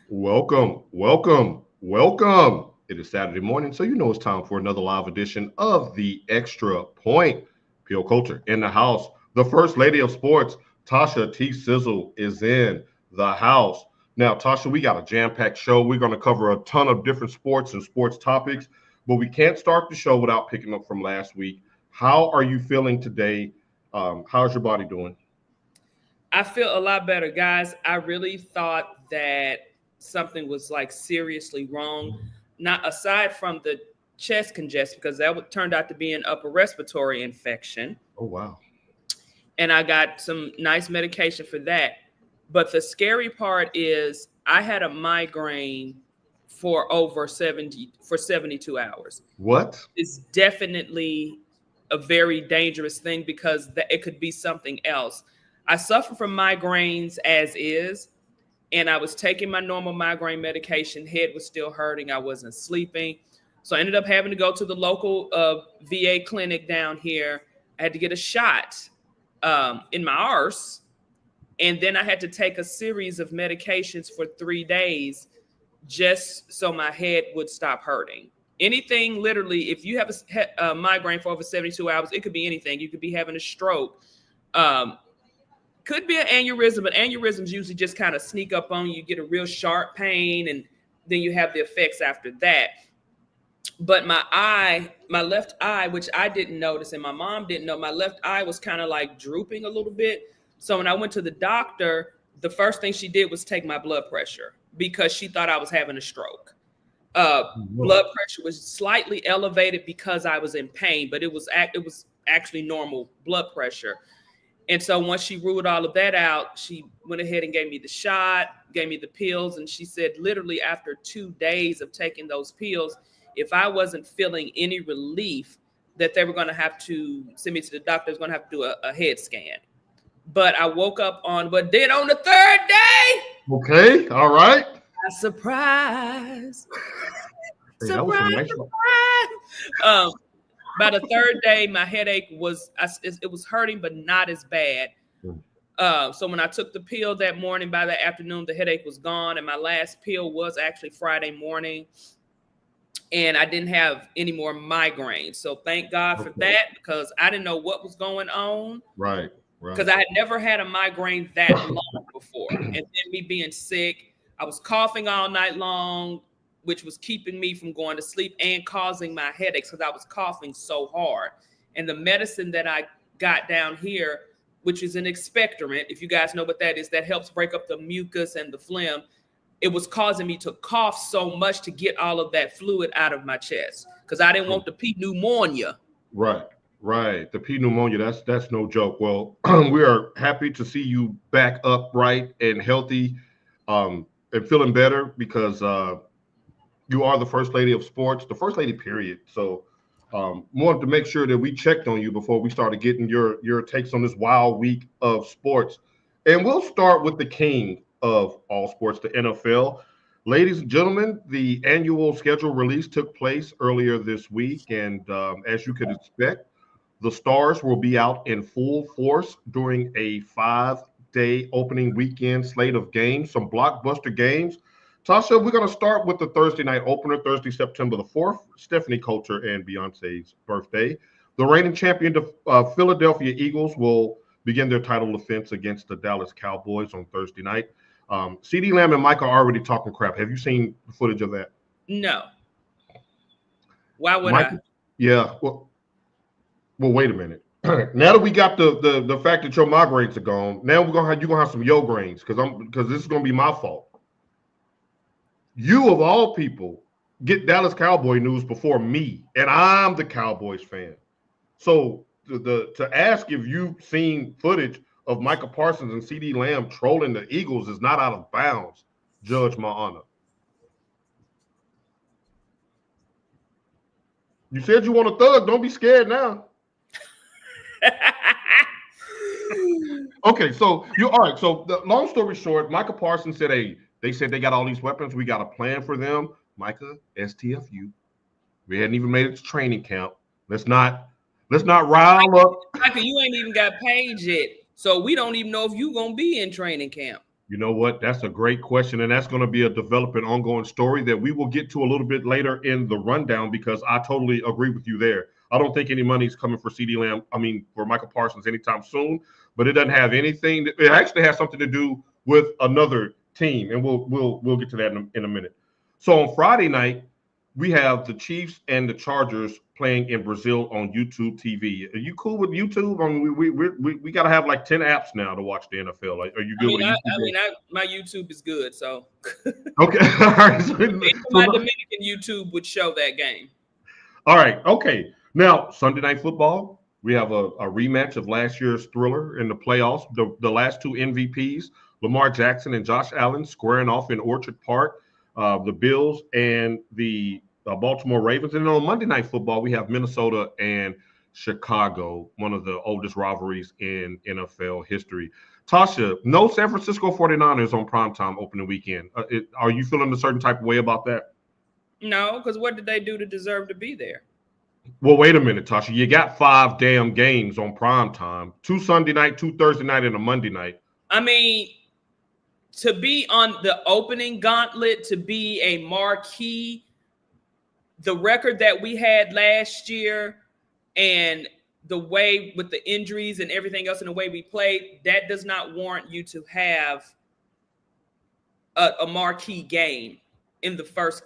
Welcome, welcome, welcome. It is Saturday morning, so you know it's time for another live edition of the Extra Point. Pure Culture in the house. The First Lady of Sports, Tasha T. Sizzle, is in the house. Now, Tasha, we got a jam-packed show. We're going to cover a ton of different sports and sports topics, but we can't start the show without picking up from last week. How are you feeling today? How's your body doing? I feel a lot better, guys. I really thought that something was like seriously wrong. Not aside from the chest congestion, because turned out to be an upper respiratory infection. Oh, wow. And I got some nice medication for that. But the scary part is I had a migraine for over 72 hours. What? It's definitely a very dangerous thing because it could be something else. I suffer from migraines as is, and I was taking my normal migraine medication. Head was still hurting. I wasn't sleeping. So I ended up having to go to the local VA clinic down here. I had to get a shot in my arse. And then I had to take a series of medications for 3 days just so my head would stop hurting. Anything, literally, if you have a migraine for over 72 hours, it could be anything. You could be having a stroke. Could be an aneurysm, but aneurysms usually just kind of sneak up on you. You get a real sharp pain, and then you have the effects after that. But my left eye, which I didn't notice, and my mom didn't know, my left eye was kind of like drooping a little bit. So when I went to the doctor, the first thing she did was take my blood pressure because she thought I was having a stroke. Blood pressure was slightly elevated because I was in pain, but it was actually normal blood pressure. And so once she ruled all of that out, she went ahead and gave me the shot, gave me the pills. And she said, literally after 2 days of taking those pills, if I wasn't feeling any relief, that they were going to have to send me to the doctor. Was going to have to do a head scan. But I woke up but then on the third day. Okay, all right. A surprise. Hey, that was some nice. Surprise. By the third day, my headache it was hurting, but not as bad. So when I took the pill that morning, by the afternoon, the headache was gone. And my last pill was actually Friday morning. And I didn't have any more migraines. So thank God for that, because I didn't know what was going on. Right. Because I had never had a migraine that long before. And then me being sick, I was coughing all night long, which was keeping me from going to sleep and causing my headaches because I was coughing so hard. And the medicine that I got down here, which is an expectorant, if you guys know what that is, that helps break up the mucus and the phlegm, it was causing me to cough so much to get all of that fluid out of my chest because I didn't want the pneumonia. Right. The P pneumonia, that's no joke. Well, we are happy to see you back upright and healthy and feeling better because you are the First Lady of Sports, the First Lady, period. So wanted to make sure that we checked on you before we started getting your takes on this wild week of sports. And we'll start with the king of all sports, the NFL. Ladies and gentlemen, the annual schedule release took place earlier this week. And as you could expect, the Stars will be out in full force during a 5-day opening weekend slate of games, some blockbuster games. Tasha, we're going to start with the Thursday night opener, Thursday, September the 4th, Stephanie Coulter and Beyonce's birthday. The reigning champion, Philadelphia Eagles, will begin their title defense against the Dallas Cowboys on Thursday night. CeeDee Lamb and Mike are already talking crap. Have you seen the footage of that? No. Why would Mike, I? Yeah, well, wait a minute. Now that we got the fact that your migraines are gone, now you're gonna have some grains because this is gonna be my fault. You of all people get Dallas Cowboy news before me, and I'm the Cowboys fan. So to ask if you've seen footage of Micah Parsons and CeeDee Lamb trolling the Eagles is not out of bounds. Judge my honor. You said you want a thug. Don't be scared now. Okay, so all right. So the long story short, Micah Parsons said, "Hey, they said they got all these weapons. We got a plan for them." Micah, STFU. We hadn't even made it to training camp. Let's not rile up. Micah, you ain't even got paid yet, so we don't even know if you gonna be in training camp. You know what? That's a great question, and that's going to be a developing, ongoing story that we will get to a little bit later in the rundown because I totally agree with you there. I don't think any money is coming for CD Lamb. I mean, for Michael Parsons anytime soon. But it doesn't have anything. It actually has something to do with another team, and we'll get to that in a minute. So on Friday night, we have the Chiefs and the Chargers playing in Brazil on YouTube TV. Are you cool with YouTube? I mean, we got to have like 10 apps now to watch the NFL. Like, are you good with YouTube? My YouTube is good, so Okay, all right. So, my Dominican YouTube would show that game. All right, okay. Now Sunday Night Football, we have a rematch of last year's thriller in the playoffs. The last two MVPs, Lamar Jackson and Josh Allen, squaring off in Orchard Park. The Bills and the Baltimore Ravens. And then on Monday Night Football, we have Minnesota and Chicago, one of the oldest rivalries in NFL history. Tasha, no San Francisco 49ers on primetime opening weekend. Are you feeling a certain type of way about that? No, because what did they do to deserve to be there? Well, wait a minute, Tasha. You got 5 damn games on primetime. 2 Sunday night, 2 Thursday night, and a Monday night. I mean, to be on the opening gauntlet, to be a marquee, the record that we had last year and the way with the injuries and everything else and the way we played, that does not warrant you to have a marquee game in the first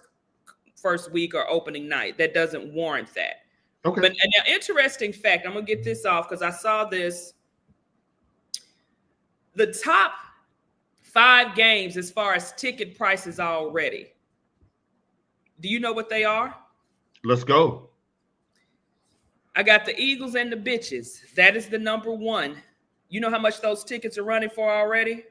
week or opening night. That doesn't warrant that. Okay. But an interesting fact, I'm going to get this off because I saw this. The top 5 games as far as ticket prices already. Do you know what they are? Let's go. I got the Eagles and the bitches. That is the number 1. You know how much those tickets are running for already?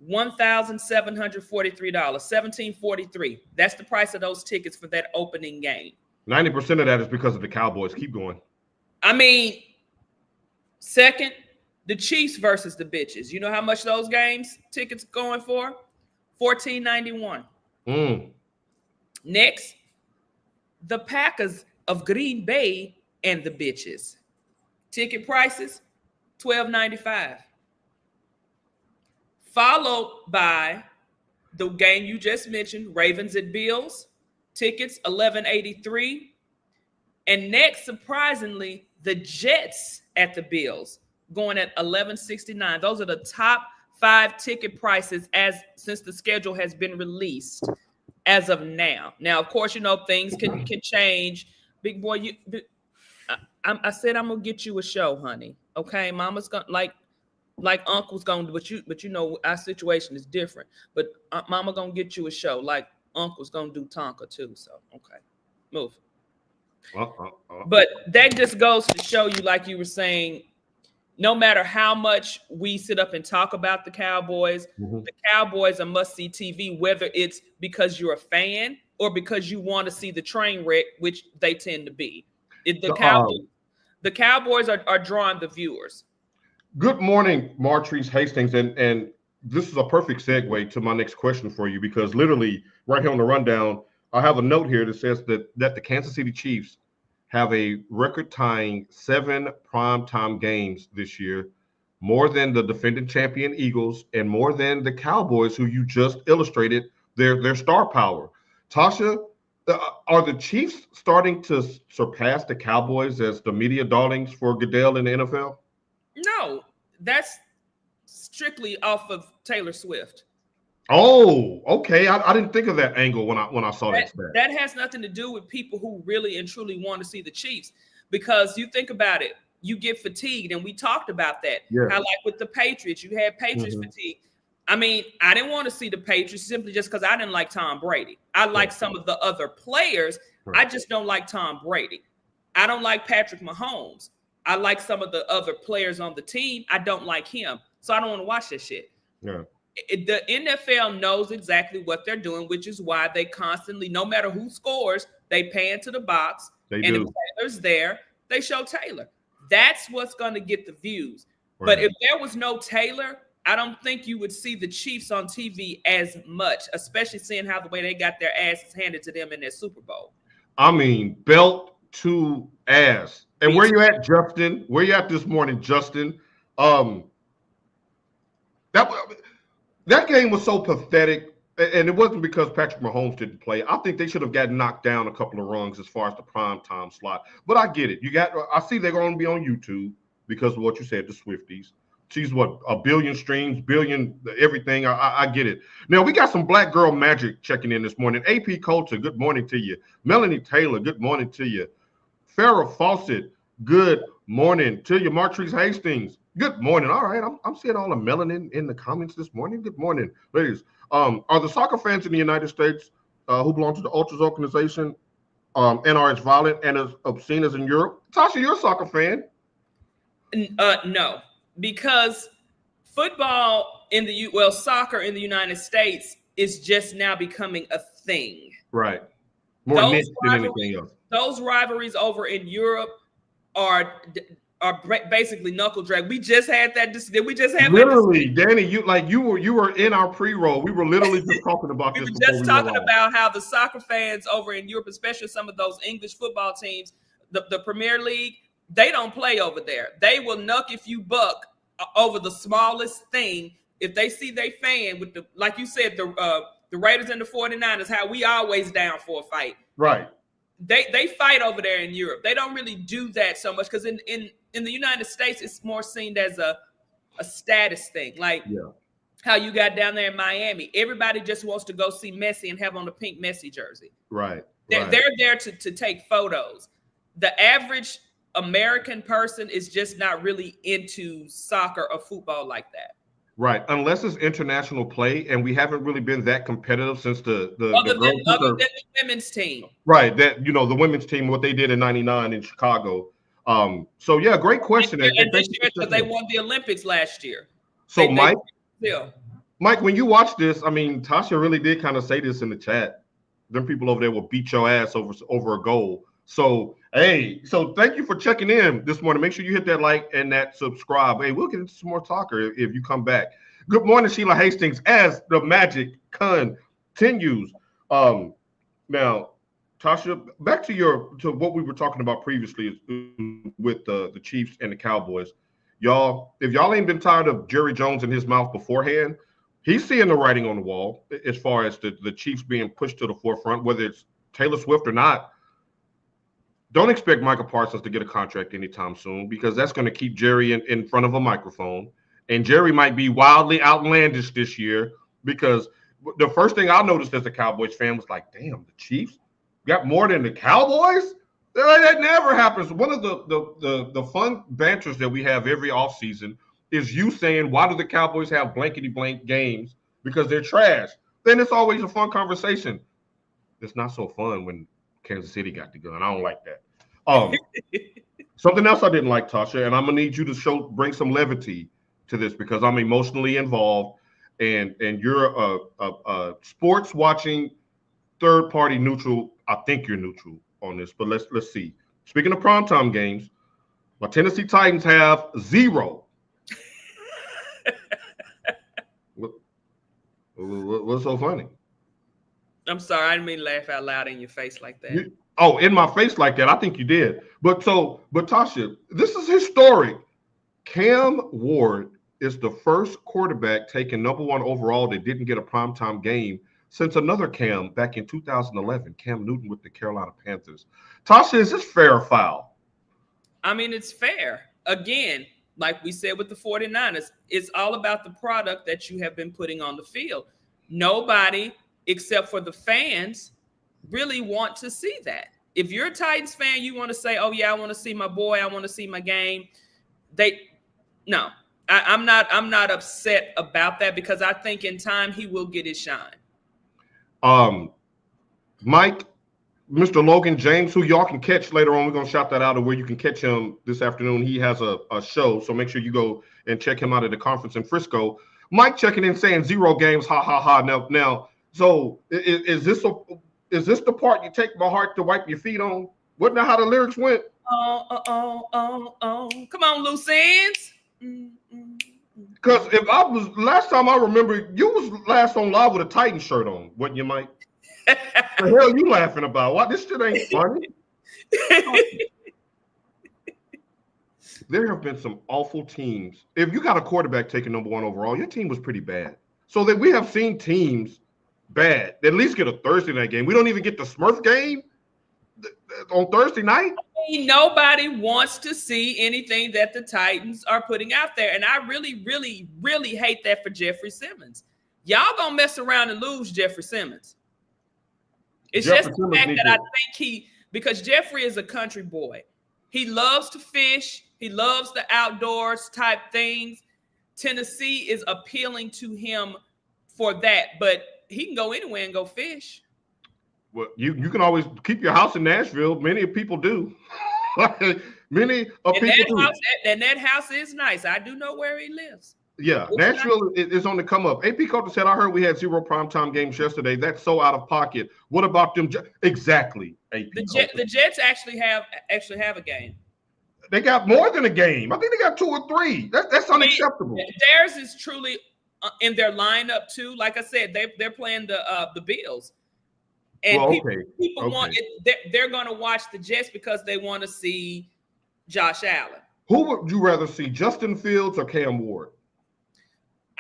$1,743, $1,743. That's the price of those tickets for that opening game. 90% of that is because of the Cowboys. Keep going. I mean, second, the Chiefs versus the bitches. You know how much those games tickets going for? $14.91. Next, the Packers of Green Bay and the bitches. Ticket prices, $12.95. Followed by the game you just mentioned, Ravens at Bills. Tickets, $11.83. And next, surprisingly, the Jets at the Bills, going at $11.69. Those are the top 5 ticket prices since the schedule has been released as of now. Now, of course, you know things can change. Big boy, I said I'm gonna get you a show, honey. Okay, Mama's gonna like Uncle's gonna, but you know our situation is different. But Mama gonna get you a show, like Uncle's gonna do Tonka too. So okay, move. But that just goes to show you, like you were saying, no matter how much we sit up and talk about the Cowboys, the Cowboys are must-see TV, whether it's because you're a fan or because you want to see the train wreck, which they tend to be. The Cowboys are drawing the viewers. Good morning, Martrice Hastings, and this is a perfect segue to my next question for you because literally right here on the rundown, I have a note here that says that the Kansas City Chiefs have a record-tying 7 primetime games this year, more than the defending champion Eagles and more than the Cowboys, who you just illustrated their star power. Tasha, are the Chiefs starting to surpass the Cowboys as the media darlings for Goodell in the NFL? No, that's strictly off of Taylor Swift. Oh, okay. I didn't think of that angle when I saw that. That has nothing to do with people who really and truly want to see the Chiefs, because you think about it, you get fatigued, and we talked about that. Yeah. How like with the Patriots, you had Patriots fatigue. I mean, I didn't want to see the Patriots simply just because I didn't like Tom Brady. I like some of the other players. I just don't like Tom Brady. I don't like Patrick Mahomes. I like some of the other players on the team. I don't like him. So I don't want to watch that shit. Yeah. The NFL knows exactly what they're doing, which is why they constantly, no matter who scores, they pan to the box. If Taylor's there, they show Taylor. That's what's going to get the views. Right. But if there was no Taylor, I don't think you would see the Chiefs on TV as much, especially seeing how the way they got their asses handed to them in their Super Bowl. I mean, belt to ass. And where you at, Justin? Where you at this morning, Justin? that game was so pathetic, and it wasn't because Patrick Mahomes didn't play. I think they should have gotten knocked down a couple of rungs as far as the prime time slot. But I get it. I see they're going to be on YouTube because of what you said, the Swifties. She's what, a billion streams, billion everything. I get it. Now we got some Black Girl Magic checking in this morning. AP Coulter, good morning to you. Melanie Taylor, good morning to you. Farrah Fawcett, good morning to you. Martrice Hastings, good morning. All right, I'm seeing all the melanin in the comments this morning. Good morning, ladies. Are the soccer fans in the United States who belong to the Ultras organization and are as violent and as obscene as in Europe? Tasha, you're a soccer fan. No, because soccer in the United States is just now becoming a thing. Right. More niche than anything else. Those rivalries over in Europe are basically knuckle drag. We just had that. Did we just have literally, Danny? You were in our pre-roll. We were literally just talking about this. We were just talking about how the soccer fans over in Europe, especially some of those English football teams, the Premier League, they don't play over there. They will knuck if you buck over the smallest thing. If they see they fan with like you said, the Raiders and the 49ers, how we always down for a fight. Right. They fight over there in Europe. They don't really do that so much because in the United States, it's more seen as a status thing. Like how you got down there in Miami. Everybody just wants to go see Messi and have on a pink Messi jersey. Right. They're there to take photos. The average American person is just not really into soccer or football like that. Right, unless it's international play, and we haven't really been that competitive since the women's team. Right, the women's team, what they did in '99 in Chicago. So yeah, great question. And this year, because they won the Olympics last year. So Mike, when you watch this, I mean, Tasha really did kind of say this in the chat. Them people over there will beat your ass over a goal. So so thank you for checking in this morning. Make sure you hit that like and that subscribe. Hey, we'll get into some more talker if you come back. Good morning, Sheila Hastings, as the magic continues. Now, Tasha, back to what we were talking about previously with the Chiefs and the Cowboys. Y'all, if y'all ain't been tired of Jerry Jones in his mouth beforehand, he's seeing the writing on the wall as far as the Chiefs being pushed to the forefront, whether it's Taylor Swift or not. Don't expect Michael Parsons to get a contract anytime soon because that's going to keep Jerry in front of a microphone. And Jerry might be wildly outlandish this year because the first thing I noticed as a Cowboys fan was like, damn, the Chiefs got more than the Cowboys? That never happens. One of the fun banters that we have every offseason is you saying, why do the Cowboys have blankety-blank games? Because they're trash. Then it's always a fun conversation. It's not so fun when Kansas City got the gun. I don't like that. Something else I didn't like, Tasha, and I'm gonna need you to bring some levity to this because I'm emotionally involved, and you're a sports watching third party neutral. I think you're neutral on this, but let's see. Speaking of primetime games, my Tennessee Titans have 0. What's so funny? I'm sorry, I didn't mean to laugh out loud in your face like that. In my face like that? I think you did. But Tasha, this is historic. Cam Ward is the first quarterback taken #1 overall that didn't get a primetime game since another Cam back in 2011, Cam Newton with the Carolina Panthers. Tasha, is this fair or foul? I mean, it's fair. Again, like we said with the 49ers, it's all about the product that you have been putting on the field. Nobody, except for the fans, really want to see that. If you're a Titans fan, you want to say, oh, yeah, I want to see my boy. I want to see my game. I'm not upset about that because I think in time he will get his shine. Mike, Mr. Logan James, who y'all can catch later on. We're going to shout that out of where you can catch him this afternoon. He has a show, so make sure you go and check him out at the conference in Frisco. Mike checking in saying 0 games, ha, ha, ha. Now, so is this the part you take my heart to wipe your feet on? Wasn't that how the lyrics went? Oh. Come on, loose ends. Because if I was, last time I remember, you was last on live with a Titan shirt on, wasn't you, Mike? The hell you laughing about? What? This shit ain't funny. There have been some awful teams. If you got a quarterback taking #1 overall, your team was pretty bad. So that we have seen teams bad at least get a Thursday night game. We don't even get the Smurf game on Thursday night. Nobody wants to see anything that the Titans are putting out there. And I really, really, really hate that for Jeffrey Simmons. Y'all gonna mess around and lose Jeffrey Simmons. It's Jeffrey just the fact that I think because Jeffrey is a country boy. He loves to fish. He loves the outdoors type things. Tennessee is appealing to him for that, but he can go anywhere and go fish. Well, you can always keep your house in Nashville. Many people do. Many people do. And that house is nice. I do know where he lives. Yeah, it's Nashville is on the come up. AP Coulter said, I heard we had 0 primetime games yesterday. That's so out of pocket. What about them? Exactly, AP The Jets actually have a game. They got more than a game. I think they got 2 or 3. That's unacceptable. Theirs is truly in their lineup too. Like I said, they're playing the Bills. And people want it. They're going to watch the Jets because they want to see Josh Allen. Who would you rather see, Justin Fields or Cam Ward?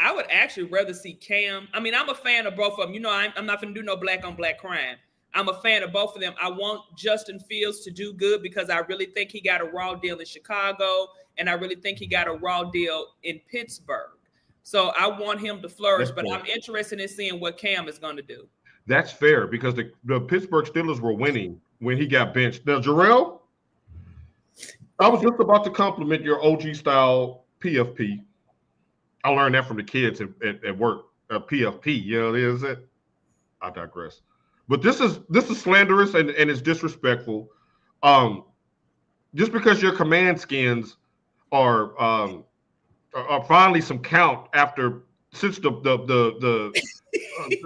I would actually rather see Cam. I mean, I'm a fan of both of them. You know, I'm not going to do no black on black crime. I'm a fan of both of them. I want Justin Fields to do good because I really think he got a raw deal in Chicago, and I really think he got a raw deal in Pittsburgh. So I want him to flourish, but I'm interested in seeing what Cam is going to do. That's fair because the Pittsburgh Steelers were winning when he got benched. Now, Jarrell, I was just about to compliment your OG style PFP. I learned that from the kids at work. PFP, you know, is it? I digress. But this is slanderous and it's disrespectful. Just because your command skins are finally some count since the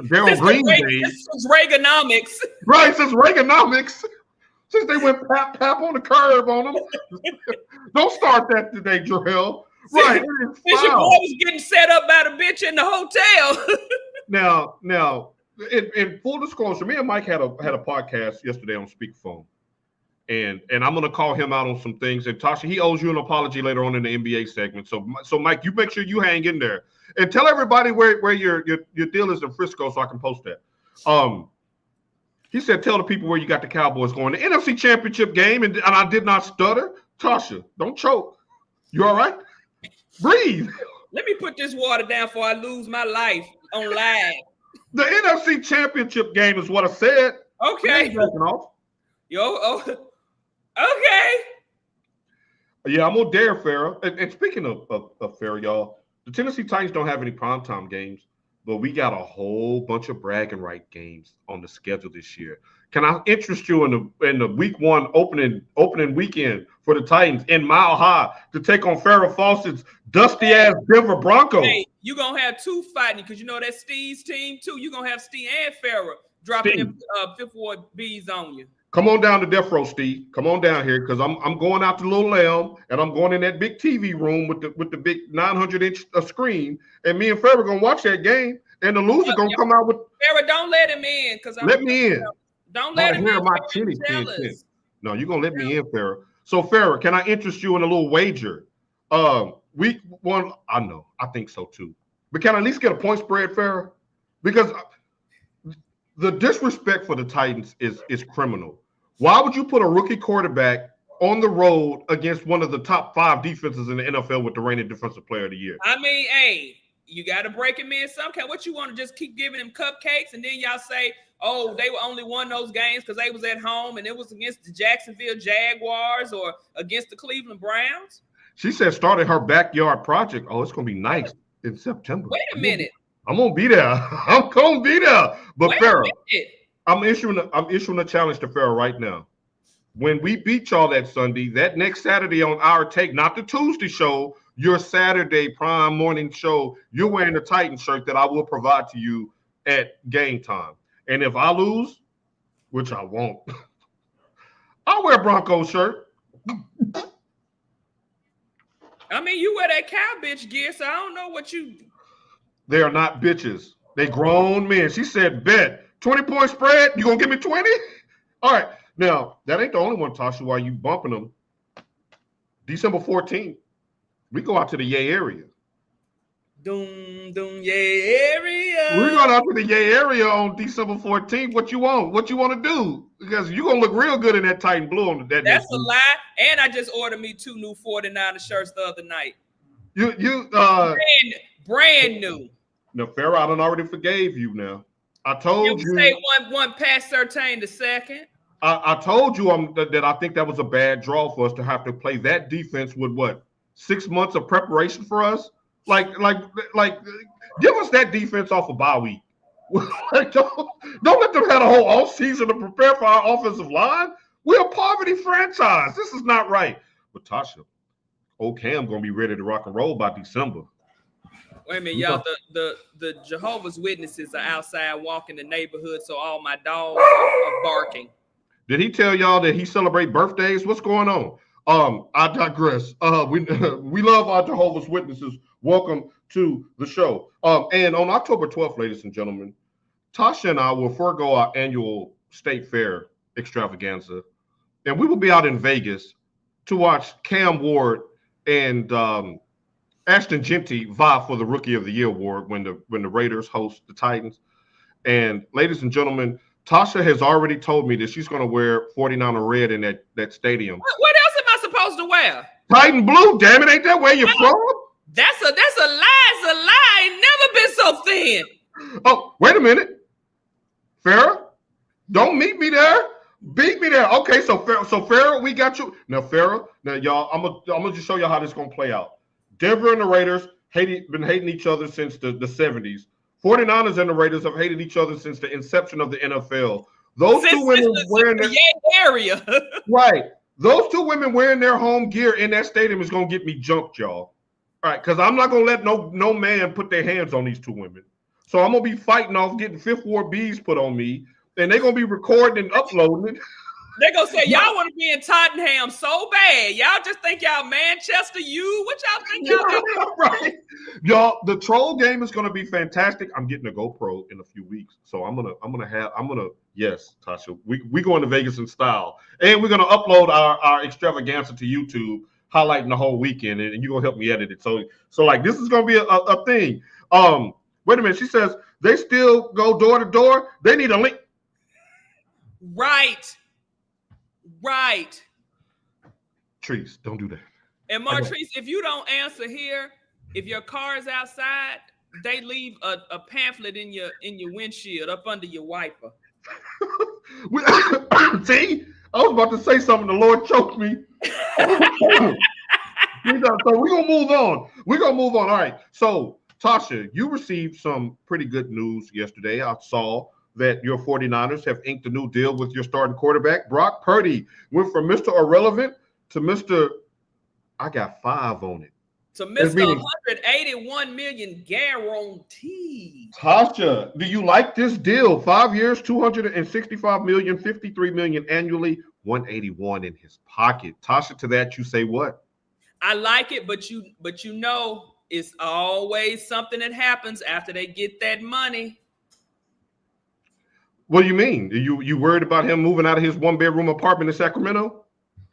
Darryl Green days. Since Reaganomics. Right, since Reaganomics. Since they went pap on the curb on them. Don't start that today, Jarrell. Right. Since your boy was getting set up by the bitch in the hotel. Now, in full disclosure, me and Mike had a podcast yesterday on speakerphone. And I'm gonna call him out on some things. And Tasha, he owes you an apology later on in the NBA segment. So Mike, you make sure you hang in there and tell everybody where your deal is in Frisco so I can post that. He said, tell the people where you got the Cowboys going. The NFC Championship game, and I did not stutter. Tasha, don't choke. You all right? Breathe. Let me put this water down before I lose my life on live. The NFC Championship game is what I said. Okay. Okay. Yeah, I'm on Dare Farrah. And speaking of Farrah, y'all, the Tennessee Titans don't have any primetime games, but we got a whole bunch of bragging right games on the schedule this year. Can I interest you in the week 1 opening weekend for the Titans in Mile High to take on Farrah Fawcett's dusty-ass Denver Broncos? Hey, you're going to have 2 fighting because you know that's Steve's team, too. You're going to have Steve and Farrah dropping them Fifth Ward B's on you. Come on down to Death Row, Steve. Come on down here because I'm going out to Little Lamb and I'm going in that big TV room with the big 900-inch screen, and me and Farrah are going to watch that game, and the loser going to come out with. Farrah, don't let him in because let me in. Don't let him in. My titty jealous. No, you're gonna let me in, Farrah. So, Farrah, can I interest you in a little wager? Week 1, I know, I think so too. But can I at least get a point spread, Farrah? Because the disrespect for the Titans is criminal. Why would you put a rookie quarterback on the road against one of the top 5 defenses in the NFL with the reigning defensive player of the year? I mean, hey, you got to break him in some kind. What you want to just keep giving him cupcakes and then y'all say, oh, they only won those games because they was at home and it was against the Jacksonville Jaguars or against the Cleveland Browns? She said started her backyard project. Oh, it's going to be nice in September. Wait a minute. I'm going to be there. I'm going to be there. But Farrah, I'm issuing a challenge to Farrah right now. When we beat y'all that Sunday, that next Saturday on our take, not the Tuesday show, your Saturday prime morning show, you're wearing a Titan shirt that I will provide to you at game time. And if I lose, which I won't, I'll wear a Broncos shirt. I mean, you wear that cow bitch gear, so I don't know what you. They are not bitches. They grown men. She said, bet 20-point spread. You gonna give me 20? All right. Now that ain't the only one, Tasha. Why you bumping them? December 14th, we go out to the Yay area. Doom, doom, yeah, area. We're going out to the Yay area on December 14th. What you want? What you want to do? Because you're going to look real good in that Titan blue on that That's next a week. lie. And I just ordered me 2 new 49er shirts the other night. You brand new. No, Farrah, I done already forgave you now. I Can told we you. say one past Surtain the second? I told you that I think that was a bad draw for us to have to play that defense with what 6 months of preparation for us. Like, give us that defense off a bye week. Like, don't let them have a whole off season to prepare for our offensive line. We're a poverty franchise. This is not right. But Tasha, old Cam gonna be ready to rock and roll by December. Wait a minute, y'all. The Jehovah's Witnesses are outside walking the neighborhood, so all my dogs are barking. Did he tell y'all that he celebrate birthdays? What's going on? I digress. We love our Jehovah's Witnesses. Welcome to the show. And on October 12th, ladies and gentlemen, Tasha and I will forego our annual state fair extravaganza, and we will be out in Vegas to watch Cam Ward and Ashton Genty vie for the Rookie of the Year award when the Raiders host the Titans. And ladies and gentlemen, Tasha has already told me that she's going to wear 49er red in that stadium. What else am I supposed to wear? Titan blue, damn it, ain't that where you're from? That's a lie. It's a lie. I ain't never been so thin. Oh, wait a minute. Farrah, don't meet me there. Beat me there. Okay, so Farrah, we got you. Now, Farrah, y'all, I'm gonna just show y'all how this is gonna play out. Denver and the Raiders been hating each other since the 70s. 49ers and the Raiders have hated each other since the inception of the NFL. Those two women wearing their area. Right. Those two women wearing their home gear in that stadium is gonna get me jumped, y'all. All right, because I'm not gonna let no man put their hands on these two women. So I'm gonna be fighting off getting Fifth Ward bees put on me, and they're gonna be recording and uploading it. They're gonna say y'all want to be in Tottenham so bad. Y'all just think y'all Manchester what y'all think y'all right. Y'all, the troll game is gonna be fantastic. I'm getting a GoPro in a few weeks. So I'm gonna yes, Tasha. We going to Vegas in style. And we're gonna upload our extravaganza to YouTube, highlighting the whole weekend, and you're gonna help me edit it. So like this is gonna be a thing. Wait a minute. She says they still go door to door. They need a link. Right. Trees, don't do that. And Martrice, if you don't answer here, if your car is outside, they leave a pamphlet in your windshield up under your wiper. See, I was about to say something. The Lord choked me. So we're gonna move on. All right. So Tasha, you received some pretty good news yesterday. I saw that your 49ers have inked a new deal with your starting quarterback. Brock Purdy went from Mr. Irrelevant to Mr. I got 5 on it. To Mr. 181 million guaranteed. Tasha, do you like this deal? 5 years, 265 million, 53 million annually, 181 in his pocket. Tasha, to that you say what? I like it, but you know it's always something that happens after they get that money. What do you mean? You worried about him moving out of his 1-bedroom apartment in Sacramento?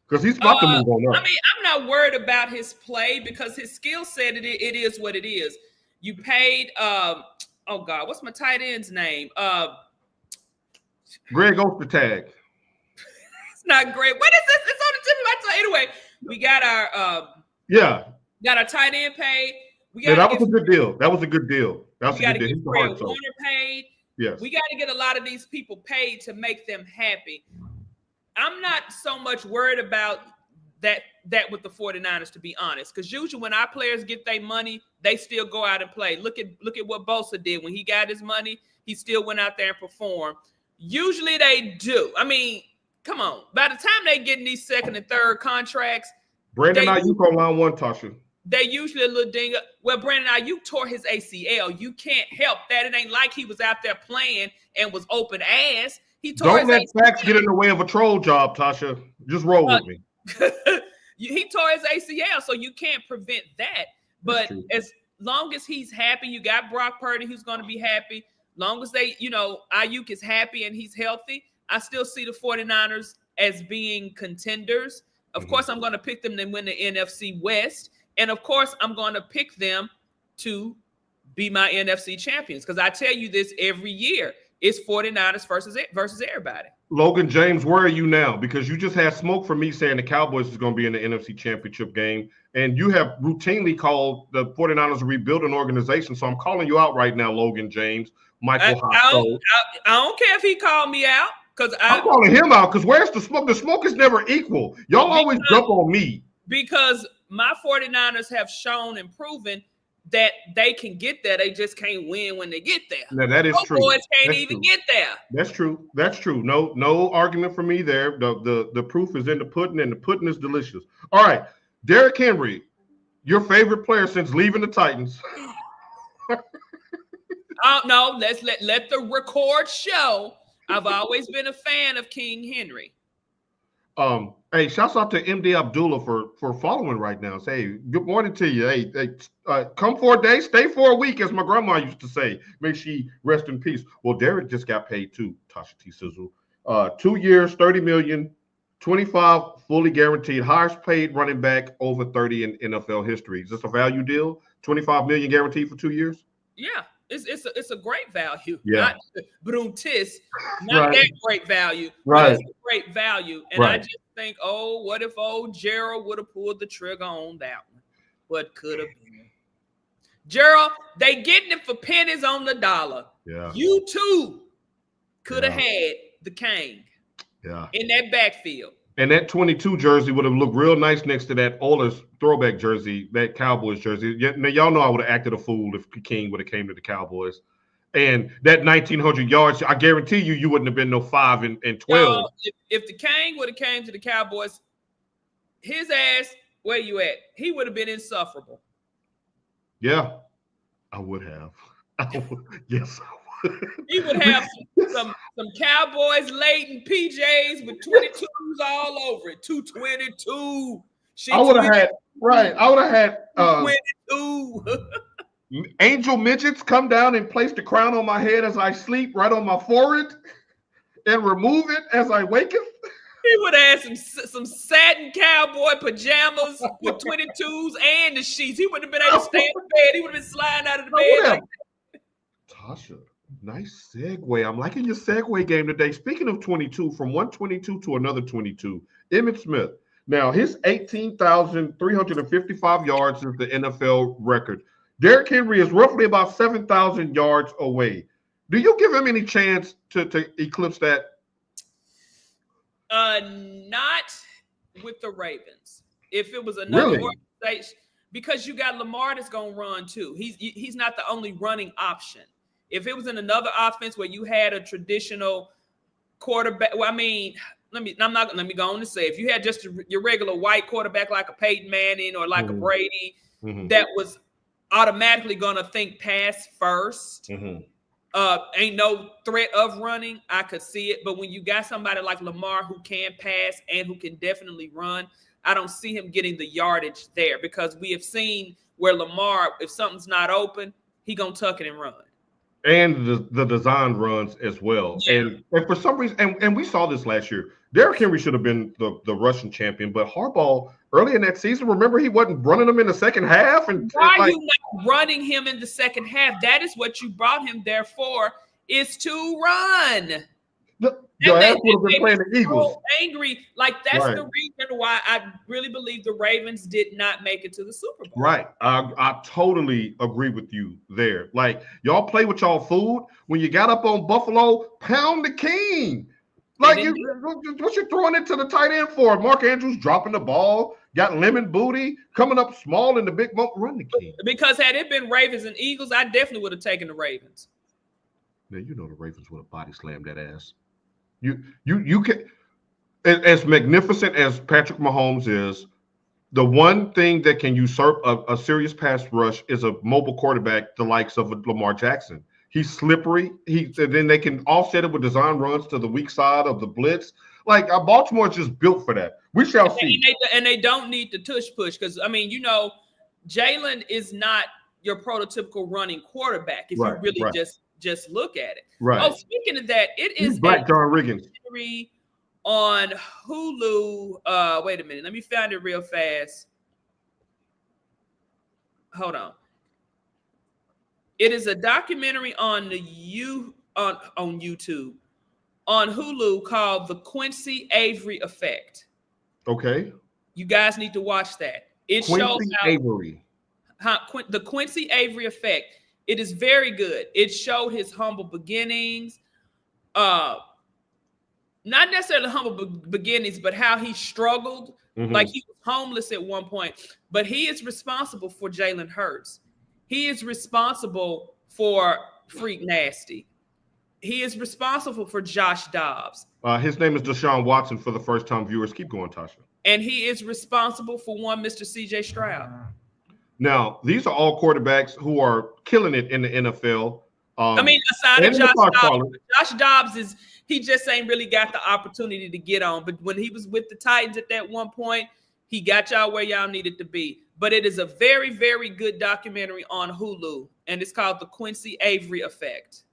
Because he's about to move on up. I mean, I'm not worried about his play because his skill set, it is what it is. You paid, oh God, what's my tight end's name? Greg Ostertag. It's not great. What is this? It's on the tip of my tongue. Anyway, we got our tight end paid. That was a good deal. That was a good deal. That's we a got good to deal. get Fred Warner paid. Yes. We got to get a lot of these people paid to make them happy. I'm not so much worried about that with the 49ers, to be honest, because usually when our players get their money, they still go out and play. Look at what Bosa did when he got his money. He still went out there and performed. Usually they do. I mean, come on. By the time they get in these second and third contracts, Brandon Ayuk on line 1, Tasha. They usually a little ding up. Well, Brandon Ayuk tore his ACL. You can't help that. It ain't like he was out there playing and was open ass. He tore Don't let facts get in the way of a troll job, Tasha. Just roll with me. He tore his ACL, so you can't prevent that. But as long as he's happy, you got Brock Purdy who's going to be happy. Long as Ayuk is happy and he's healthy, I still see the 49ers as being contenders. Of course, I'm going to pick them to win the NFC West. And of course, I'm going to pick them to be my NFC champions. Because I tell you this every year. It's 49ers versus everybody. Logan James, where are you now? Because you just had smoke from me saying the Cowboys is going to be in the NFC Championship game. And you have routinely called the 49ers a rebuilding organization. So I'm calling you out right now, Logan James, Michael Hosco. I don't care if he called me out. I'm calling him out because where's the smoke? The smoke is never equal. Y'all always jump on me. Because my 49ers have shown and proven that they can get there. They just can't win when they get there. Now, that is true. Boys can't even get there. That's true. That's true. No argument for me there. The proof is in the pudding, and the pudding is delicious. All right. Derrick Henry, your favorite player since leaving the Titans. No, let the record show. I've always been a fan of King Henry. Hey, shouts out to MD Abdullah for following right now. Say good morning to you. Hey, come for a day, stay for a week, as my grandma used to say. May she rest in peace. Well, Derrick just got paid too, Tasha T. Sizzle. 2 years, $30 million, 25 fully guaranteed, highest paid running back over 30 in NFL history. Is this a value deal? 25 million guaranteed for 2 years? Yeah. It's a great value. Yeah. Not that great value. Right. But it's a great value. And I just think, what if old Gerald would have pulled the trigger on that one? What could have been? Gerald, they getting it for pennies on the dollar. Yeah. You too could have had the King in that backfield. And that 22 jersey would have looked real nice next to that Oilers throwback jersey, that Cowboys jersey. Now, y'all know I would have acted a fool if King would have came to the Cowboys. And that 1,900 yards, I guarantee you wouldn't have been no 5 and 12. If the King would have came to the Cowboys, his ass, where you at? He would have been insufferable. Yeah, I would have. Yes, I would. He would have some Cowboys laden PJs with 22s all over it. 222. I would have had 22. Angel midgets come down and place the crown on my head as I sleep, right on my forehead, and remove it as I waken. He would have had some satin cowboy pajamas with 22s and the sheets. He wouldn't have been able to stay in the bed. He would have been sliding out of the bed like that. Tasha, nice segue. I'm liking your segue game today. Speaking of 22, from one 22 to another 22, Emmitt Smith. Now, his 18,355 yards is the NFL record. Derrick Henry is roughly about 7,000 yards away. Do you give him any chance to eclipse that? Not with the Ravens. If it was another organization, because you got Lamar that's going to run too. He's not the only running option. If it was in another offense where you had a traditional quarterback, let me go on to say, if you had just your regular white quarterback like a Peyton Manning or like a Brady, that was automatically going to think pass first. Ain't no threat of running. I could see it. But when you got somebody like Lamar who can pass and who can definitely run, I don't see him getting the yardage there, because we have seen where Lamar, if something's not open, he going to tuck it and run. And the design runs as well. Yeah. And for some reason, and we saw this last year, Derrick Henry should have been the Russian champion, but Harbaugh early in that season, remember, he wasn't running them in the second half. And why are you not running him in the second half? That is what you brought him there for, is to run. Your ass would have been playing the Eagles. So angry. Like, that's the reason why I really believe the Ravens did not make it to the Super Bowl. Right. I totally agree with you there. Like, y'all play with y'all food. When you got up on Buffalo, pound the king. Like, what you throwing it to the tight end for? Mark Andrews dropping the ball, got lemon booty, coming up small in the big moment, run the king. Because had it been Ravens and Eagles, I definitely would have taken the Ravens. Now, you know the Ravens would have body slammed that ass. You can, as magnificent as Patrick Mahomes is, the one thing that can usurp a serious pass rush is a mobile quarterback, the likes of Lamar Jackson. He's slippery. Then they can offset it with design runs to the weak side of the blitz. Like, Baltimore is just built for that. We shall see. And they don't need the tush push, because Jalen is not your prototypical running quarterback. If you really just look at it. Right. Oh, speaking of that, it is Black John Riggins on Hulu. Wait a minute, let me find it real fast. Hold on. It is a documentary on on YouTube, on Hulu, called The Quincy Avery Effect. Okay. You guys need to watch that. It shows Quincy how Avery. the Quincy Avery Effect. It is very good. It showed his humble beginnings. Not necessarily humble beginnings, but how he struggled. Mm-hmm. Like, he was homeless at one point, but he is responsible for Jalen Hurts. He is responsible for Freak Nasty. He is responsible for Josh Dobbs. His name is Deshaun Watson for the first time viewers. Keep going, Tasha. And he is responsible for one Mr. CJ Stroud. Now, these are all quarterbacks who are killing it in the NFL. I mean, aside of Josh Dobbs he just ain't really got the opportunity to get on. But when he was with the Titans at that one point, he got y'all where y'all needed to be. But it is a very, very good documentary on Hulu, and it's called The Quincy Avery Effect.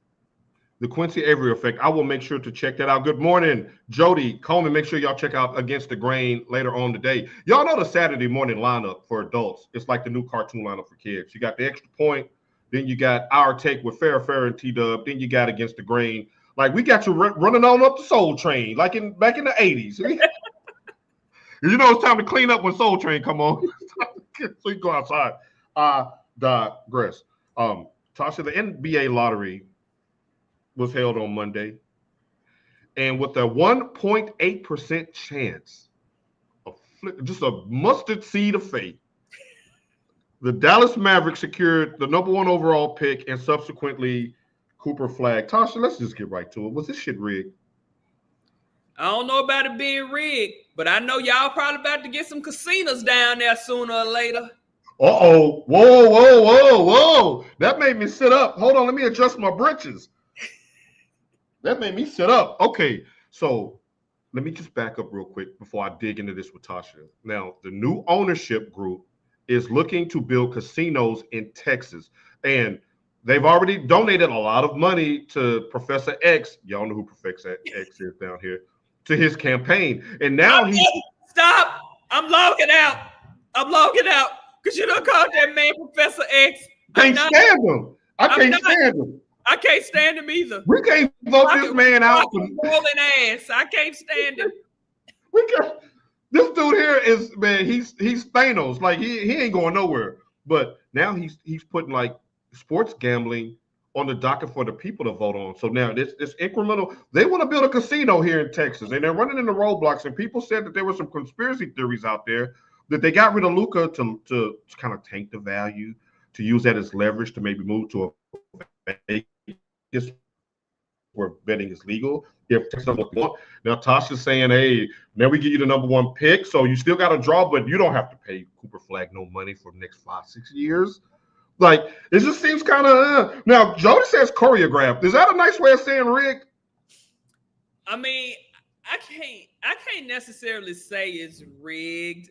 The Quincy Avery Effect. I will make sure to check that out. Good morning, Jody Coleman. Make sure y'all check out Against the Grain later on today. Y'all know the Saturday morning lineup for adults. It's like the new cartoon lineup for kids. You got the Extra Point, then you got Our Take with Farrah and T-Dub, then you got Against the Grain. Like, we got you running on up the Soul Train, like back in the 80s. You know it's time to clean up when Soul Train come on. So you go outside. Digress. Tasha, the NBA lottery was held on Monday, and with a 1.8% chance, just a mustard seed of fate, the Dallas Mavericks secured the #1 overall pick and subsequently Cooper Flag. Tasha, let's just get right to it. Was this shit rigged? I don't know about it being rigged, but I know y'all probably about to get some casinos down there sooner or later. Uh-oh. Whoa. That made me sit up. Hold on, let me adjust my britches. That made me sit up. Okay, so let me just back up real quick before I dig into this with Tasha. Now, the new ownership group is looking to build casinos in Texas, and they've already donated a lot of money to Professor X. Y'all know who Professor X is down here, to his campaign. And now Stop! I'm logging out. Because you don't call that man Professor X. Can't stand him. I can't stand him. I can't stand him either. We can't vote this man out. Rolling ass. I can't stand him. This dude here is, man, he's Thanos. Like, he ain't going nowhere. But now he's putting like sports gambling on the docket for the people to vote on. So now this incremental, they want to build a casino here in Texas, and they're running into roadblocks. And people said that there were some conspiracy theories out there that they got rid of Luka to kind of tank the value, to use that as leverage to maybe move to a Vegas where betting is legal. If Texas doesn't want. Now Tasha's saying, hey, now we give you the #1 pick, so you still got to draw, but you don't have to pay Cooper Flag no money for the next 5-6 years. Like, it just seems kind of Now Jody says choreographed. Is that a nice way of saying rigged? I mean, I can't necessarily say it's rigged,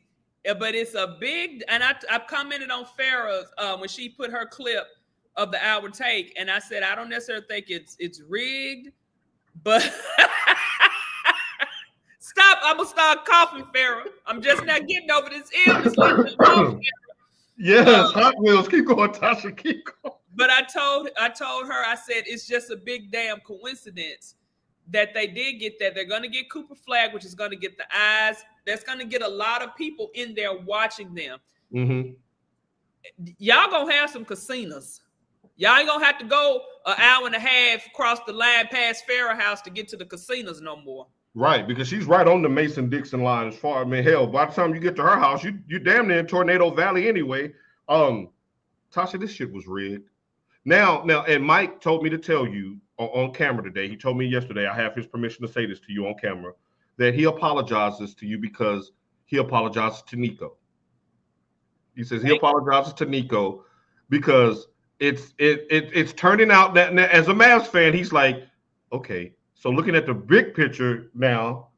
but it's a big. And I commented on Farrah's when she put her clip of the Our Take, and I said I don't necessarily think it's rigged, but stop! I'm gonna start coughing, Farrah. I'm just not getting over this illness. Yes, Hot Wheels. Keep going, Tasha. Keep going. But I told her, I said it's just a big damn coincidence that they did get that. They're gonna get Cooper Flag, which is gonna get the eyes. That's gonna get a lot of people in there watching them. Mm-hmm. Y'all gonna have some casinos. Y'all ain't gonna have to go an hour and a half across the line past Farrah House to get to the casinos no more. Right, because she's right on the Mason-Dixon line as far. I mean, hell, by the time you get to her house, you damn near in Tornado Valley anyway. Tasha, this shit was rigged. Now, and Mike told me to tell you on camera today. He told me yesterday, I have his permission to say this to you on camera, that he apologizes to you because he apologizes to Nico. He says he apologizes to Nico because it's turning out that as a Mavs fan, he's like, okay. So looking at the big picture now,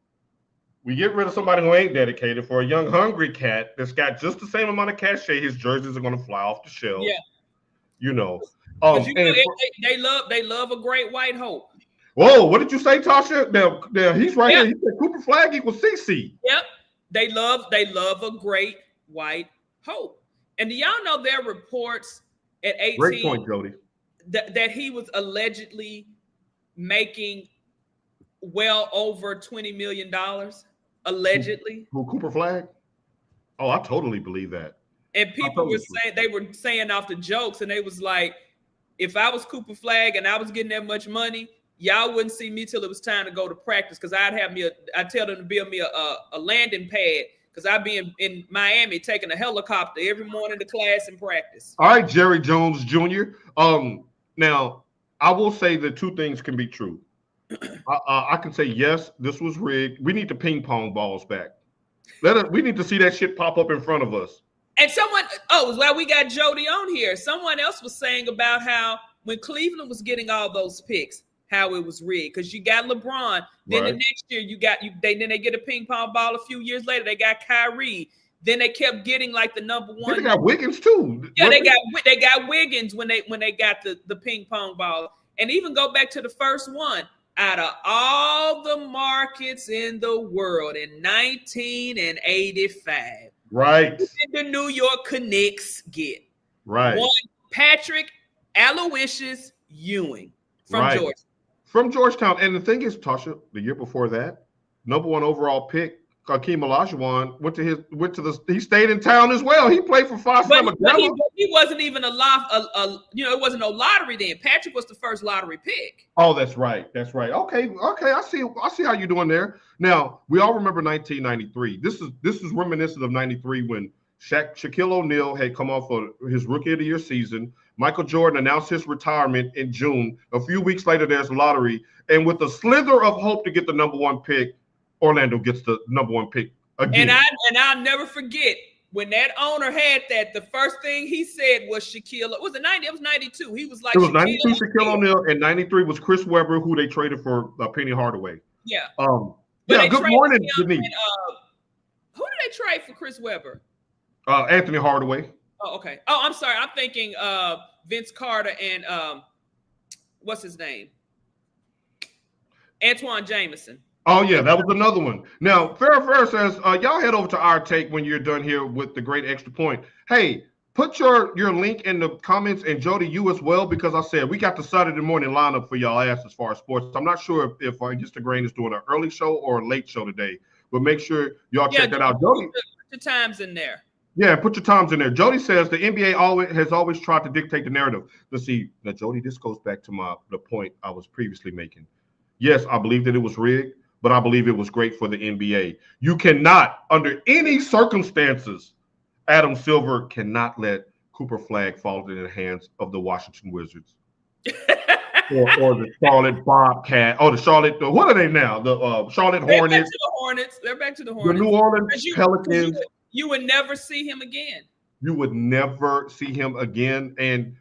we get rid of somebody who ain't dedicated for a young, hungry cat that's got just the same amount of cachet. His jerseys are going to fly off the shelf. Yeah. You know. They love a great white hope. Whoa, what did you say, Tasha? Now he's right here. He said Cooper Flag equals CC. Yep. They love a great white hope. And do y'all know there are reports at 18? Great point, Jody. that he was allegedly making well over $20 million, allegedly. Who Cooper Flag? Oh, I totally believe that. And people were saying, they were saying off the jokes, and they was like, if I was Cooper Flag and I was getting that much money, y'all wouldn't see me till it was time to go to practice, because I'd tell them to build me a landing pad, because I'd be in Miami taking a helicopter every morning to class and practice. All right, Jerry Jones Jr. Now, I will say that two things can be true. I can say, yes, this was rigged. We need the ping pong balls back. We need to see that shit pop up in front of us. And well, we got Jody on here. Someone else was saying about how when Cleveland was getting all those picks, how it was rigged, because you got LeBron. Then the next year then they get a ping pong ball. A few years later, they got Kyrie. Then they kept getting like the number one. They got Wiggins too. Yeah, they got Wiggins when they got the ping pong ball. And even go back to the first one. Out of all the markets in the world in 1985, right? Who did the New York Knicks get? Right. One Patrick Aloysius Ewing from Georgia. From Georgetown. And the thing is, Tasha, the year before that, number one overall pick, Hakeem Olajuwon, he stayed in town as well. He played for Fox. But he wasn't even it wasn't no lottery then. Patrick was the first lottery pick. Oh, that's right. Okay. I see how you're doing there. Now, we all remember 1993. This is reminiscent of 93 when Shaquille O'Neal had come off of his Rookie of the Year season. Michael Jordan announced his retirement in June. A few weeks later, there's lottery. And with a slither of hope to get the number one pick, Orlando gets the number one pick again. And I'll never forget when that owner had that. The first thing he said was Shaquille. Was it 90? It was 92. He was like, it was 92 Shaquille O'Neal, and 93 was Chris Webber, who they traded for Penny Hardaway. Yeah. Good morning, Denise. Who did they trade for Chris Webber? Anthony Hardaway. Oh, okay. Oh, I'm sorry. I'm thinking Vince Carter and what's his name? Antoine Jameson. Oh, yeah, that was another one. Now, Farrah says, y'all head over to our take when you're done here with the great extra point. Hey, put your link in the comments, and Jody, you as well, because I said we got the Saturday morning lineup for y'all ass as far as sports. I'm not sure if Against the Grain is doing an early show or a late show today, but make sure y'all check that out. Jody, put the times in there. Yeah, put your times in there. Jody says the NBA has always tried to dictate the narrative. Let's see. Now, Jody, this goes back to the point I was previously making. Yes, I believe that it was rigged, but I believe it was great for the NBA. You cannot, under any circumstances, Adam Silver cannot let Cooper Flag fall into the hands of the Washington Wizards. or the Charlotte Bobcat. Oh, what are they now? The Charlotte Hornets. They're back to the Hornets. The New Orleans Pelicans. You would never see him again. You would never see him again. And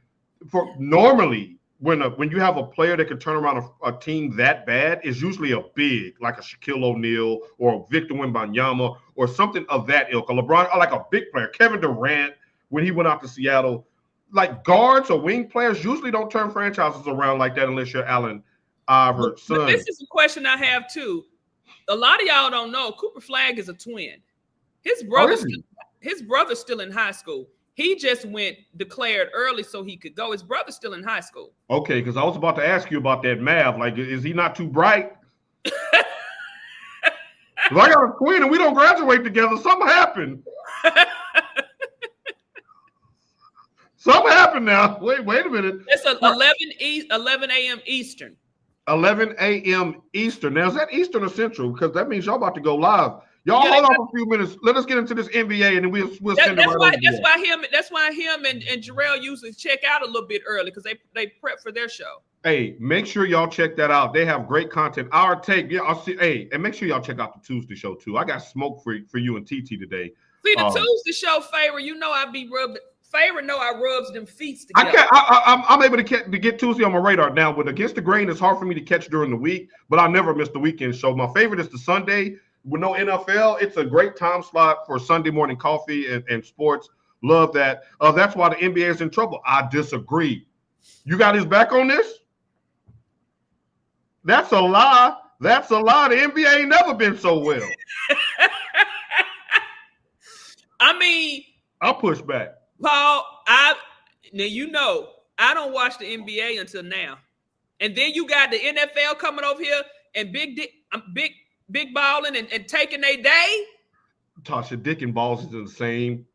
normally, when you have a player that can turn around a team that bad, is usually a big, like a Shaquille O'Neal or a Victor Wembanyama or something of that ilk. A LeBron, like a big player. Kevin Durant, when he went out to Seattle, like guards or wing players usually don't turn franchises around like that unless you're Allen Iverson. This is a question I have too. A lot of y'all don't know Cooper Flag is a twin. His brother's still in high school. He just went declared early so he could go. His brother's still in high school. Okay, because I was about to ask you about that math. Like, is he not too bright? If I got a twin and we don't graduate together, something happened. Something happened now. Wait a minute. It's 11 a.m. Eastern. 11 a.m. Eastern. Now, is that Eastern or Central? Because that means y'all about to go live. Y'all hold on for a few minutes. Let us get into this NBA, and then we'll send it right over. That's why him and Jarrell usually check out a little bit early, because they prep for their show. Hey, make sure y'all check that out. They have great content. Our take, yeah, I'll see. Hey, and make sure y'all check out the Tuesday show too. I got smoke for you and TT today. See the Tuesday show, Favor. You know I be rubbing. Favor know I rubs them feet together. I'm able to get Tuesday on my radar now. But Against the Grain, it's hard for me to catch during the week. But I never miss the weekend show. My favorite is the Sunday with no NFL. It's a great time slot for Sunday morning coffee and sports. Love that. That's why the NBA is in trouble. I disagree. You got his back on this? That's a lie. That's a lie. The NBA ain't never been so well. I mean, I'll push back. Paul, now you know I don't watch the NBA until now. And then you got the NFL coming over here and big balling and taking their day. Tasha, dick and balls is in the same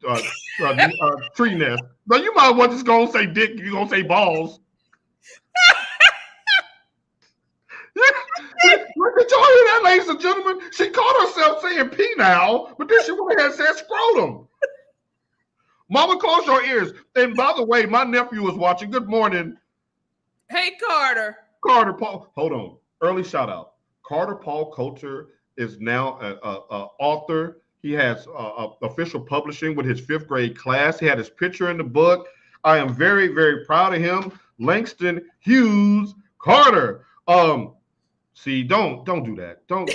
tree nest. Now you might want just gonna say dick. You gonna say balls? Did y'all hear that, ladies and gentlemen? She caught herself saying penile, but then she went ahead and said scrotum. Mama, close your ears. And by the way, my nephew is watching. Good morning. Hey, Carter. Carter Paul. Hold on. Early shout out. Carter Paul Coulter is now an author. He has official publishing with his 5th grade class. He had his picture in the book. I am very, very proud of him. Langston Hughes Carter. See, don't do that. Don't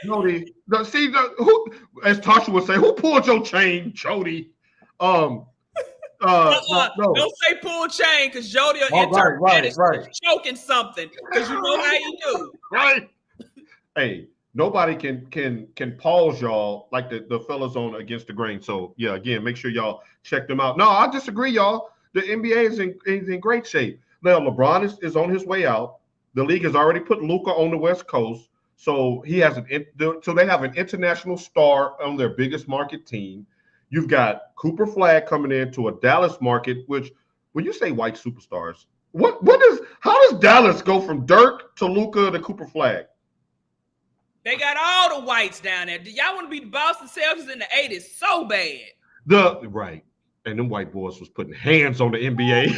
Jody. See, who, as Tasha would say, who pulled your chain, Jody? No. Don't say pull chain because Jody will interpret it as choking something because you know how you do. Right. Hey, nobody can pause y'all like the fellas on Against the Grain. So yeah, again, make sure y'all check them out. No, I disagree, y'all. The NBA is in great shape. Now LeBron is on his way out. The league has already put Luka on the West Coast, so he has so they have an international star on their biggest market team. You've got Cooper Flag coming into a Dallas market, which when you say white superstars, how does Dallas go from Dirk to Luka to Cooper Flag? They got all the whites down there. Do y'all want to be the Boston Celtics in the 80s so bad? Right. And them white boys was putting hands on the NBA.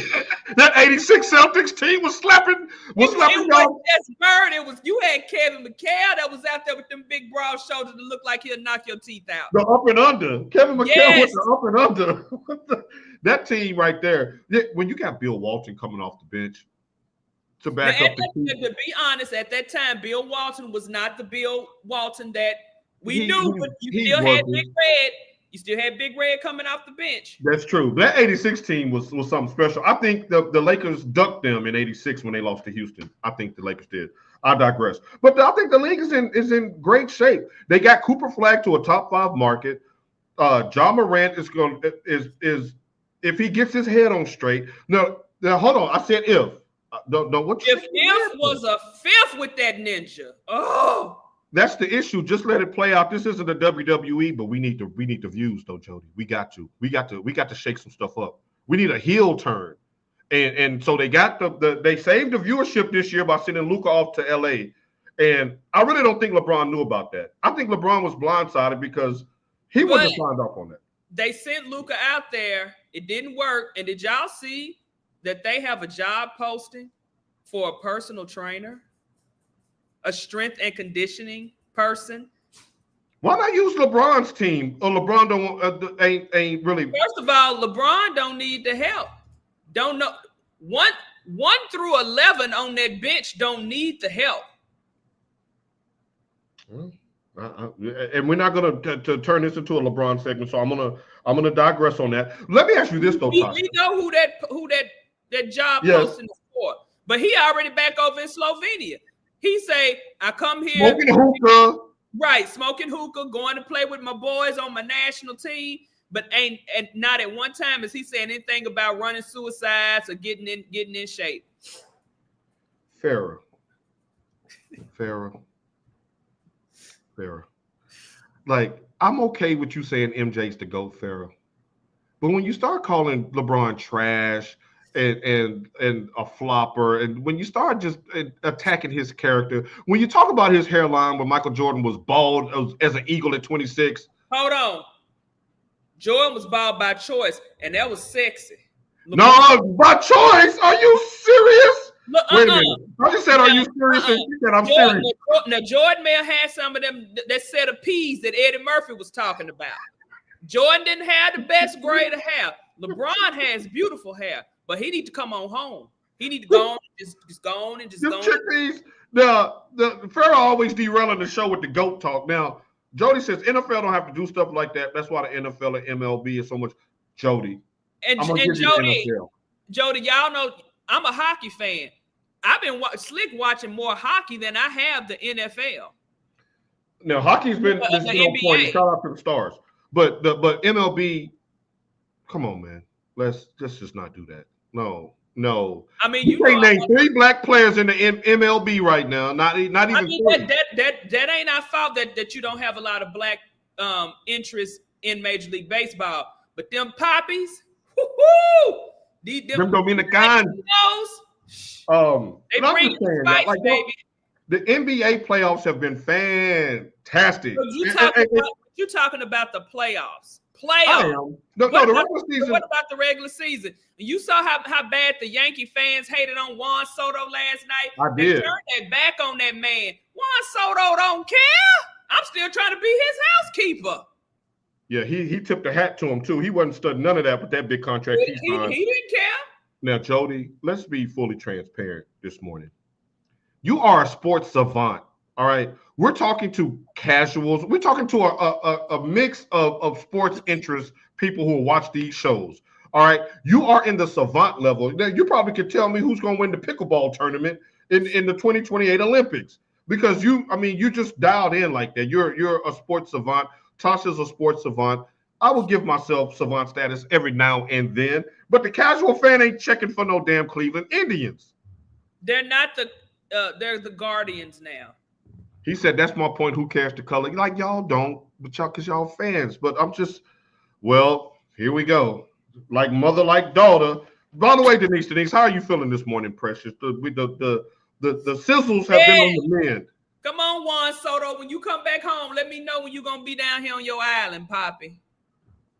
That 86 Celtics team was slapping y'all. Bird. It was you had Kevin McHale that was out there with them big broad shoulders that looked like he'll knock your teeth out. The up and under. Kevin McHale with the up and under. That team right there. When you got Bill Walton coming off the bench to back up the team. To be honest, at that time, Bill Walton was not the Bill Walton that we knew, but you still had Big Red. You still had Big Red coming off the bench. That's true. That 86 team was something special. I think the Lakers ducked them in 86 when they lost to Houston. I think the Lakers did. I digress. But I think the league is in great shape. They got Cooper Flag to a top 5 market. John Morant is if he gets his head on straight. Now hold on. I said if. If was a 5th with that ninja. Oh. That's the issue. Just let it play out. This isn't a WWE, but we need the views though, Jody. We got to shake some stuff up. We need a heel turn, and so they got they saved the viewership this year by sending Luka off to LA, and I really don't think LeBron knew about that. I think LeBron was blindsided because he wouldn't have signed up on that. They sent Luka out there. It didn't work. And did y'all see that they have a job posting for a personal trainer? A strength and conditioning person. Why not use LeBron's team? Or LeBron ain't really. First of all, LeBron don't need the help. Don't know 1 through 11 on that bench don't need the help. And we're not going to turn this into a LeBron segment, so I'm gonna digress on that. Let me ask you this though, Tasha. We know who that job posting is for, but he already back over in Slovenia. He say, I come here. Smoking hookah. Right, smoking hookah, going to play with my boys on my national team, but not at one time is he saying anything about running suicides or getting in shape. Farrah. Like, I'm okay with you saying MJ's the GOAT, Farrah. But when you start calling LeBron trash, and a flopper, and when you start just attacking his character, when you talk about his hairline when Michael Jordan was bald as an eagle at 26. Hold on. Jordan was bald by choice, and that was sexy. No, by choice? Are you serious? Wait a minute. I just said, are you serious? And she said, I'm serious. Now, Jordan may have had some of them, that set of peas that Eddie Murphy was talking about. Jordan didn't have the best grade of hair. LeBron has beautiful hair. But he need to come on home. He need to go on, just go on and just go on. Chickpeas, the Farrah always derailing the show with the GOAT talk. Now, Jody says NFL don't have to do stuff like that. That's why the NFL and MLB is so much. Jody. And Jody, y'all know I'm a hockey fan. I've been watching more hockey than I have the NFL. Now, hockey's been on point. Shout out to the Stars. But MLB, come on, man. Let's just not do that. No. No. I mean, You you know, can't name 3 black players in the MLB right now. Not I even mean, 3. that ain't our fault that you don't have a lot of black interest in Major League Baseball. But them poppies, whoo, them Them Dominican. Latinos, they But I'm bring just the saying, y'all, spice, like baby. the NBA playoffs have been fantastic. So you talking about the playoffs? I Playoffs. am. No, What the about, regular season. what about the regular season? You saw how bad the Yankee fans hated on Juan Soto last night. I They did. turned their back on that man. Juan Soto don't care. I'm still trying to be his housekeeper. Yeah, he tipped the hat to him too. He wasn't studying none of that with that big contract he signed. He didn't care. Now, Jody, let's be fully transparent this morning. You are a sports savant, all right? We're talking to casuals. We're talking to a mix of sports interests, people who watch these shows, all right? You are in the savant level. Now, you probably could tell me who's going to win the pickleball tournament in the 2028 Olympics because you just dialed in like that. You're a sports savant. Tasha's a sports savant. I will give myself savant status every now and then, but the casual fan ain't checking for no damn Cleveland Indians. They're not they're the Guardians now. He said, "That's my point. Who cares the color? Like y'all don't, but y'all, cause y'all fans. But I'm just, well, here we go. Like mother, like daughter. By the way, Denise, how are you feeling this morning, Precious? The sizzles have been on the mend. Come on, Juan Soto. When you come back home, let me know when you're gonna be down here on your island, Poppy.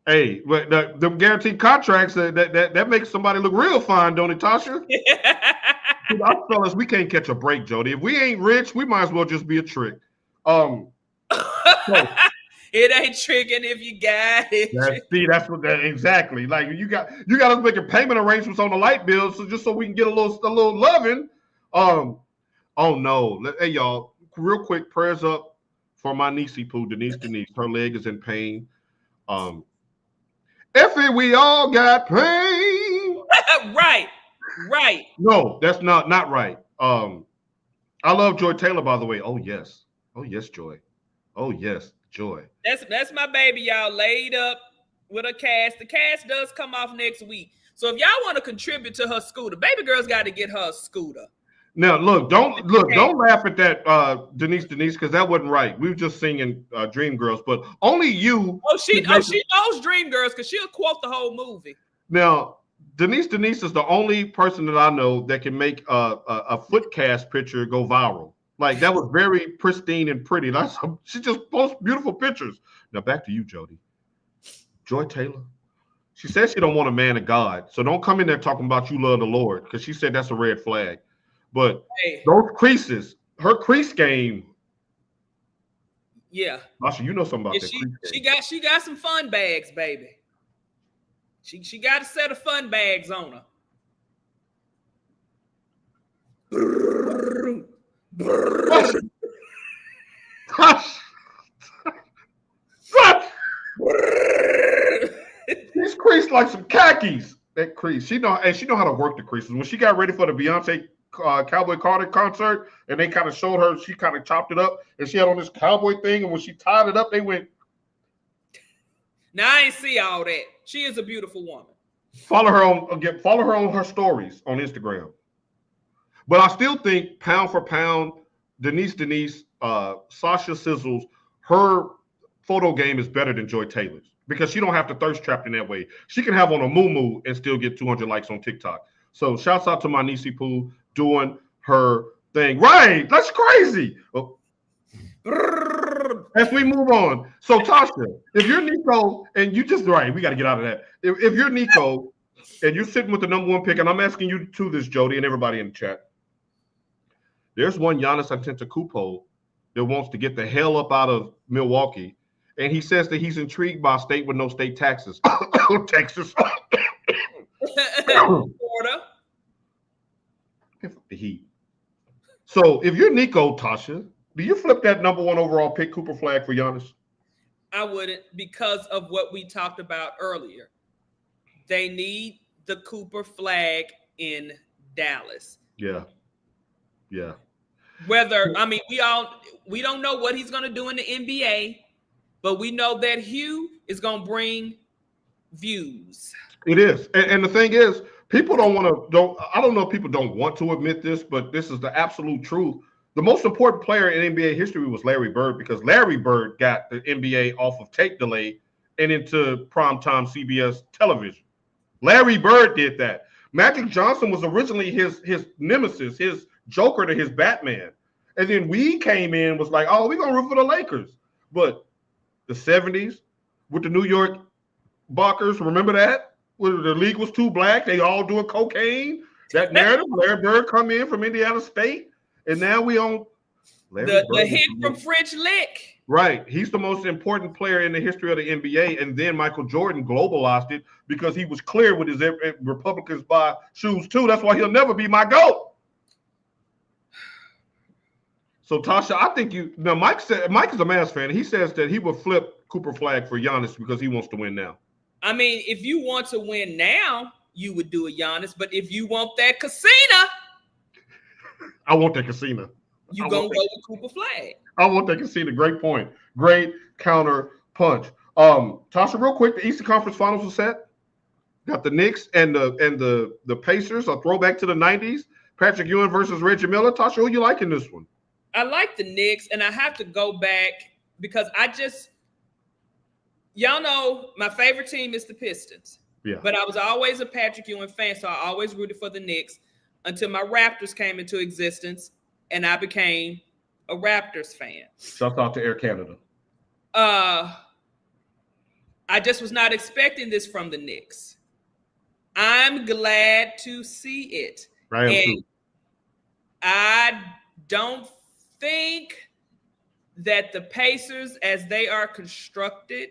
Hey, but the guaranteed contracts that makes somebody look real fine, don't it, Tasha? Our fellas, we can't catch a break, Jody. If we ain't rich, we might as well just be a trick. So, it ain't tricking if you got it. That's what that exactly. Like you got us making payment arrangements on the light bill, so we can get a little loving. Oh no, hey y'all, real quick, prayers up for my niecey poo, Denise. Her leg is in pain. Effie, we all got pain. Right. No, that's not right. I love Joy Taylor, by the way. Oh yes, Joy. Oh yes, Joy. That's my baby, y'all, laid up with a cast. The cast does come off next week. So if y'all want to contribute to her scooter, baby girl's got to get her a scooter. Now don't laugh at that, Denise, because that wasn't right. We were just singing Dream Girls, but only you. She knows Dream Girls because she'll quote the whole movie. Now, Denise is the only person that I know that can make a foot cast picture go viral. Like that was very pristine and pretty. She just posts beautiful pictures. Now back to you, Jody. Joy Taylor. She says she don't want a man of God, so don't come in there talking about you love the Lord because she said that's a red flag. But those creases, her crease game. Yeah. Masha, you know something about that crease game. She got some fun bags, baby. She got a set of fun bags on her. These crease like some khakis. That crease. She know how to work the creases. When she got ready for the Beyonce Cowboy Carter concert, and they kind of showed her, she kind of chopped it up, and she had on this cowboy thing, and when she tied it up, they went. Now I ain't see all that. She is a beautiful woman. Follow her on her stories on Instagram. But I still think pound for pound, Denise, Sasha Sizzles, her photo game is better than Joy Taylor's because she don't have to thirst trapped in that way. She can have on a moo and still get 200 likes on TikTok. So shouts out to my niecey poo doing her thing. Right, that's crazy. Oh. As we move on. So Tasha, if you're Nico and you just we got to get out of that. If you're Nico and you're sitting with the number 1 pick, and I'm asking you to this, Jody, and everybody in the chat. There's one Giannis Antetokounmpo that wants to get the hell up out of Milwaukee, and he says that he's intrigued by a state with no state taxes. Texas. Florida. The Heat. So if you're Nico, Tasha, do you flip that number 1 overall pick Cooper flag for Giannis? I wouldn't because of what we talked about earlier. They need the Cooper flag in Dallas. Yeah. We don't know what he's going to do in the NBA, but we know that Hugh is going to bring views. It is. And the thing is, People I don't know if people don't want to admit this, but this is the absolute truth. The most important player in NBA history was Larry Bird because Larry Bird got the NBA off of tape delay and into primetime CBS television. Larry Bird did that. Magic Johnson was originally his nemesis, his Joker to his Batman. And then we came in, was like, oh, we're going to root for the Lakers. But the 70s with the New York Buckers, remember that? When the league was too black, they all doing cocaine. That narrative, Larry Bird come in from Indiana State, and now we on the hit from French Lick. Right. He's the most important player in the history of the NBA. And then Michael Jordan globalized it because he was clear with his Republicans buy shoes too. That's why he'll never be my GOAT. So Tasha, I think Mike is a Mavs fan. He says that he will flip Cooper Flag for Giannis because he wants to win now. I mean, if you want to win now, you would do a Giannis. But if you want that casino, I want that casino. You're going to go with Cooper Flag. I want that casino. Great point. Great counter punch. Tasha, real quick, the Eastern Conference Finals are set. Got the Knicks and the Pacers, a throwback to the 90s. Patrick Ewing versus Reggie Miller. Tasha, who you like in this one? I like the Knicks, and I have to go back because y'all know my favorite team is the Pistons. Yeah. But I was always a Patrick Ewing fan, so I always rooted for the Knicks until my Raptors came into existence, and I became a Raptors fan. Shout out to Air Canada. I just was not expecting this from the Knicks. I'm glad to see it. I don't think that the Pacers, as they are constructed,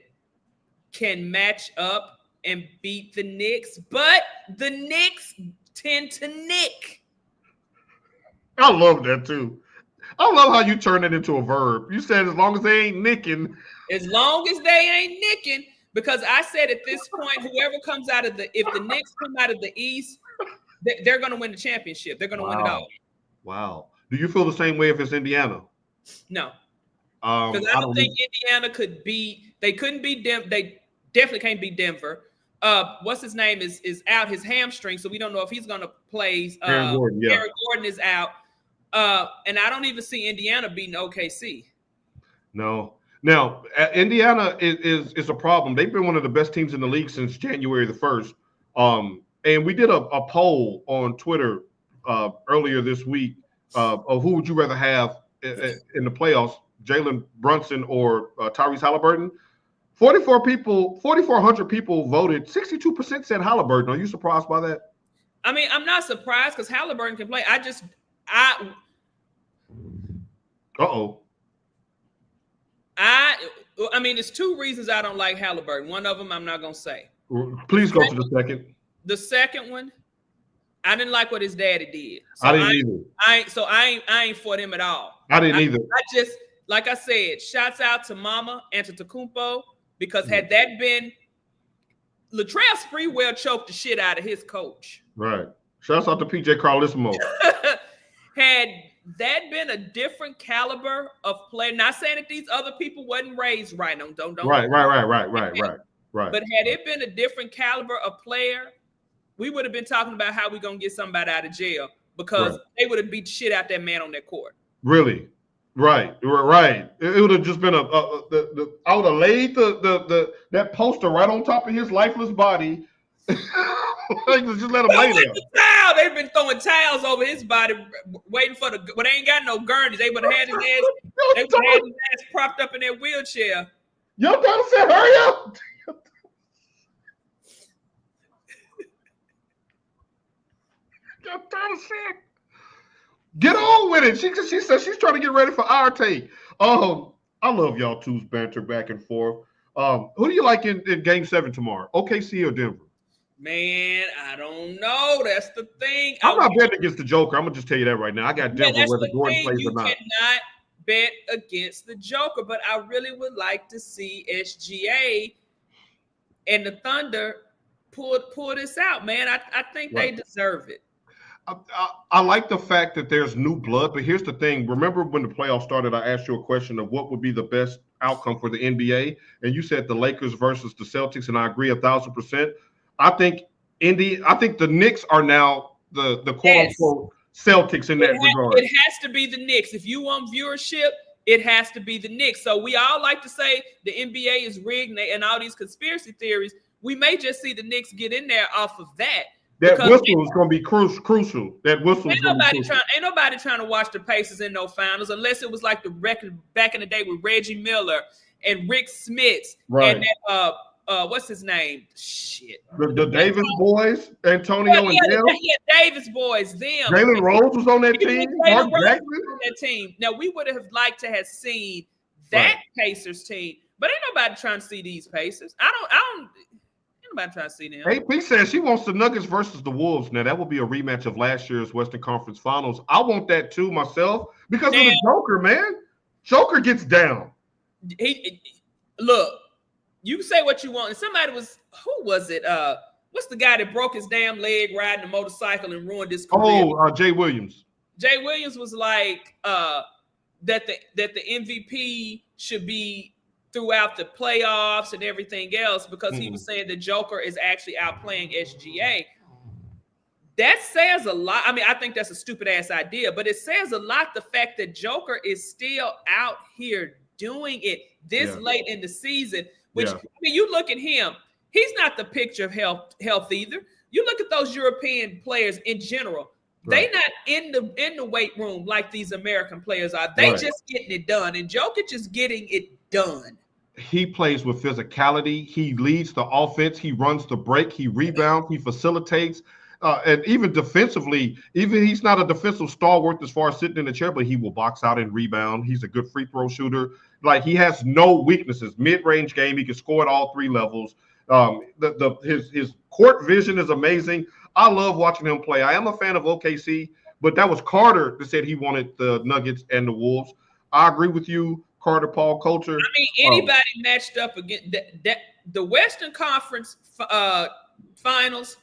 can match up and beat the Knicks, but the Knicks tend to nick. I love that too. I love how you turn it into a verb. You said as long as they ain't nicking. As long as they ain't nicking, because I said at this point, whoever comes out of if the Knicks come out of the East, they're going to win the championship. They're going to win it all. Wow. Do you feel the same way if it's Indiana? No. Because I don't think Indiana could beat. They couldn't beat Denver. They definitely can't beat Denver. What's his name is out, his hamstring, so we don't know if he's going to play. Aaron Gordon, Aaron Gordon is out. And I don't even see Indiana beating OKC. No. Now, Indiana is a problem. They've been one of the best teams in the league since January the 1st. And we did a poll on Twitter earlier this week of who would you rather have in the playoffs, Jalen Brunson or Tyrese Halliburton. 4,400 people voted. 62% said Halliburton. Are you surprised by that? I mean, I'm not surprised because Halliburton can play. I mean, there's two reasons I don't like Halliburton. One of them I'm not going to say. Please go to the second. The second one, I didn't like what his daddy did. So I didn't either. I ain't for them at all. I didn't either. I just, like I said, shouts out to Mama Antetokounmpo, because had that been, Latrell Sprewell choked the shit out of his coach. Right. Shouts out to PJ Carlissimo. Had that been a different caliber of player, not saying that these other people wasn't raised right. Don't. Right. But had it been a different caliber of player, we would have been talking about how we gonna get somebody out of jail, because they would have beat the shit out that man on that court. Really? Right. It would have just been I would have laid that poster right on top of his lifeless body. Just let him lay there. They've been throwing towels over his body, waiting for but they ain't got no gurneys. They would have had his ass. They would have had his ass propped up in that wheelchair. Yo, gotta say, hurry up! Get on with it. She says she's trying to get ready for our take. I love y'all two's banter back and forth. Who do you like in Game 7 tomorrow? OKC or Denver? Man, I don't know. That's the thing. I'm not betting against the Joker. I'm gonna just tell you that right now. I got Denver whether Gordon plays or not. You cannot bet against the Joker, but I really would like to see SGA and the Thunder pull this out, man. I think they deserve it. I like the fact that there's new blood, but here's the thing. Remember when the playoffs started, I asked you a question of what would be the best outcome for the NBA, and you said the Lakers versus the Celtics, and I agree 1,000%. I think I think the Knicks are now the quote unquote Celtics in that regard. It has to be the Knicks. If you want viewership, it has to be the Knicks. So we all like to say the NBA is rigged and all these conspiracy theories. We may just see the Knicks get in there off of that. That whistle is going to be crucial. That whistle is going to be crucial. Ain't nobody trying to watch the Pacers in no finals unless it was like the record back in the day with Reggie Miller and Rick Smits and that what's his name? Shit. The Davis boys, Antonio and them. Yeah, Davis boys, them. Jalen Rose was on that team. Mark Jackson on that team. Now we would have liked to have seen that Pacers team, but ain't nobody trying to see these Pacers. I don't. Ain't nobody trying to see them. AP says she wants the Nuggets versus the Wolves. Now that would be a rematch of last year's Western Conference Finals. I want that too myself because of the Joker, man. Joker gets down. Look. You can say what you want. And somebody who was it? What's the guy that broke his damn leg riding a motorcycle and ruined his career? Jay Williams. Jay Williams was like that the MVP should be throughout the playoffs and everything else because he was saying the Joker is actually outplaying SGA. That says a lot. I mean, I think that's a stupid ass idea, but it says a lot. The fact that Joker is still out here doing it this late in the season. Which I mean, you look at him; he's not the picture of health either. You look at those European players in general; they not in the weight room like these American players are. They just getting it done, and Jokic is getting it done. He plays with physicality. He leads the offense. He runs the break. He rebounds. He facilitates. And even defensively, even he's not a defensive stalwart as far as sitting in the chair, but he will box out and rebound. He's a good free throw shooter. Like he has no weaknesses. Mid-range game, he can score at all three levels. His court vision is amazing. I love watching him play. I am a fan of OKC, but that was Carter that said he wanted the Nuggets and the Wolves. I agree with you, Carter, Paul Coulter. I mean, anybody matched up against the Western Conference Finals.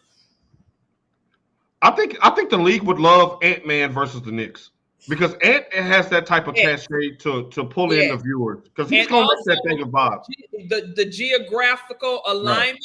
I think the league would love Ant-Man versus the Knicks because Ant has that type of cachet to pull in the viewers because he's going to make that thing a vibe. The geographical alignment,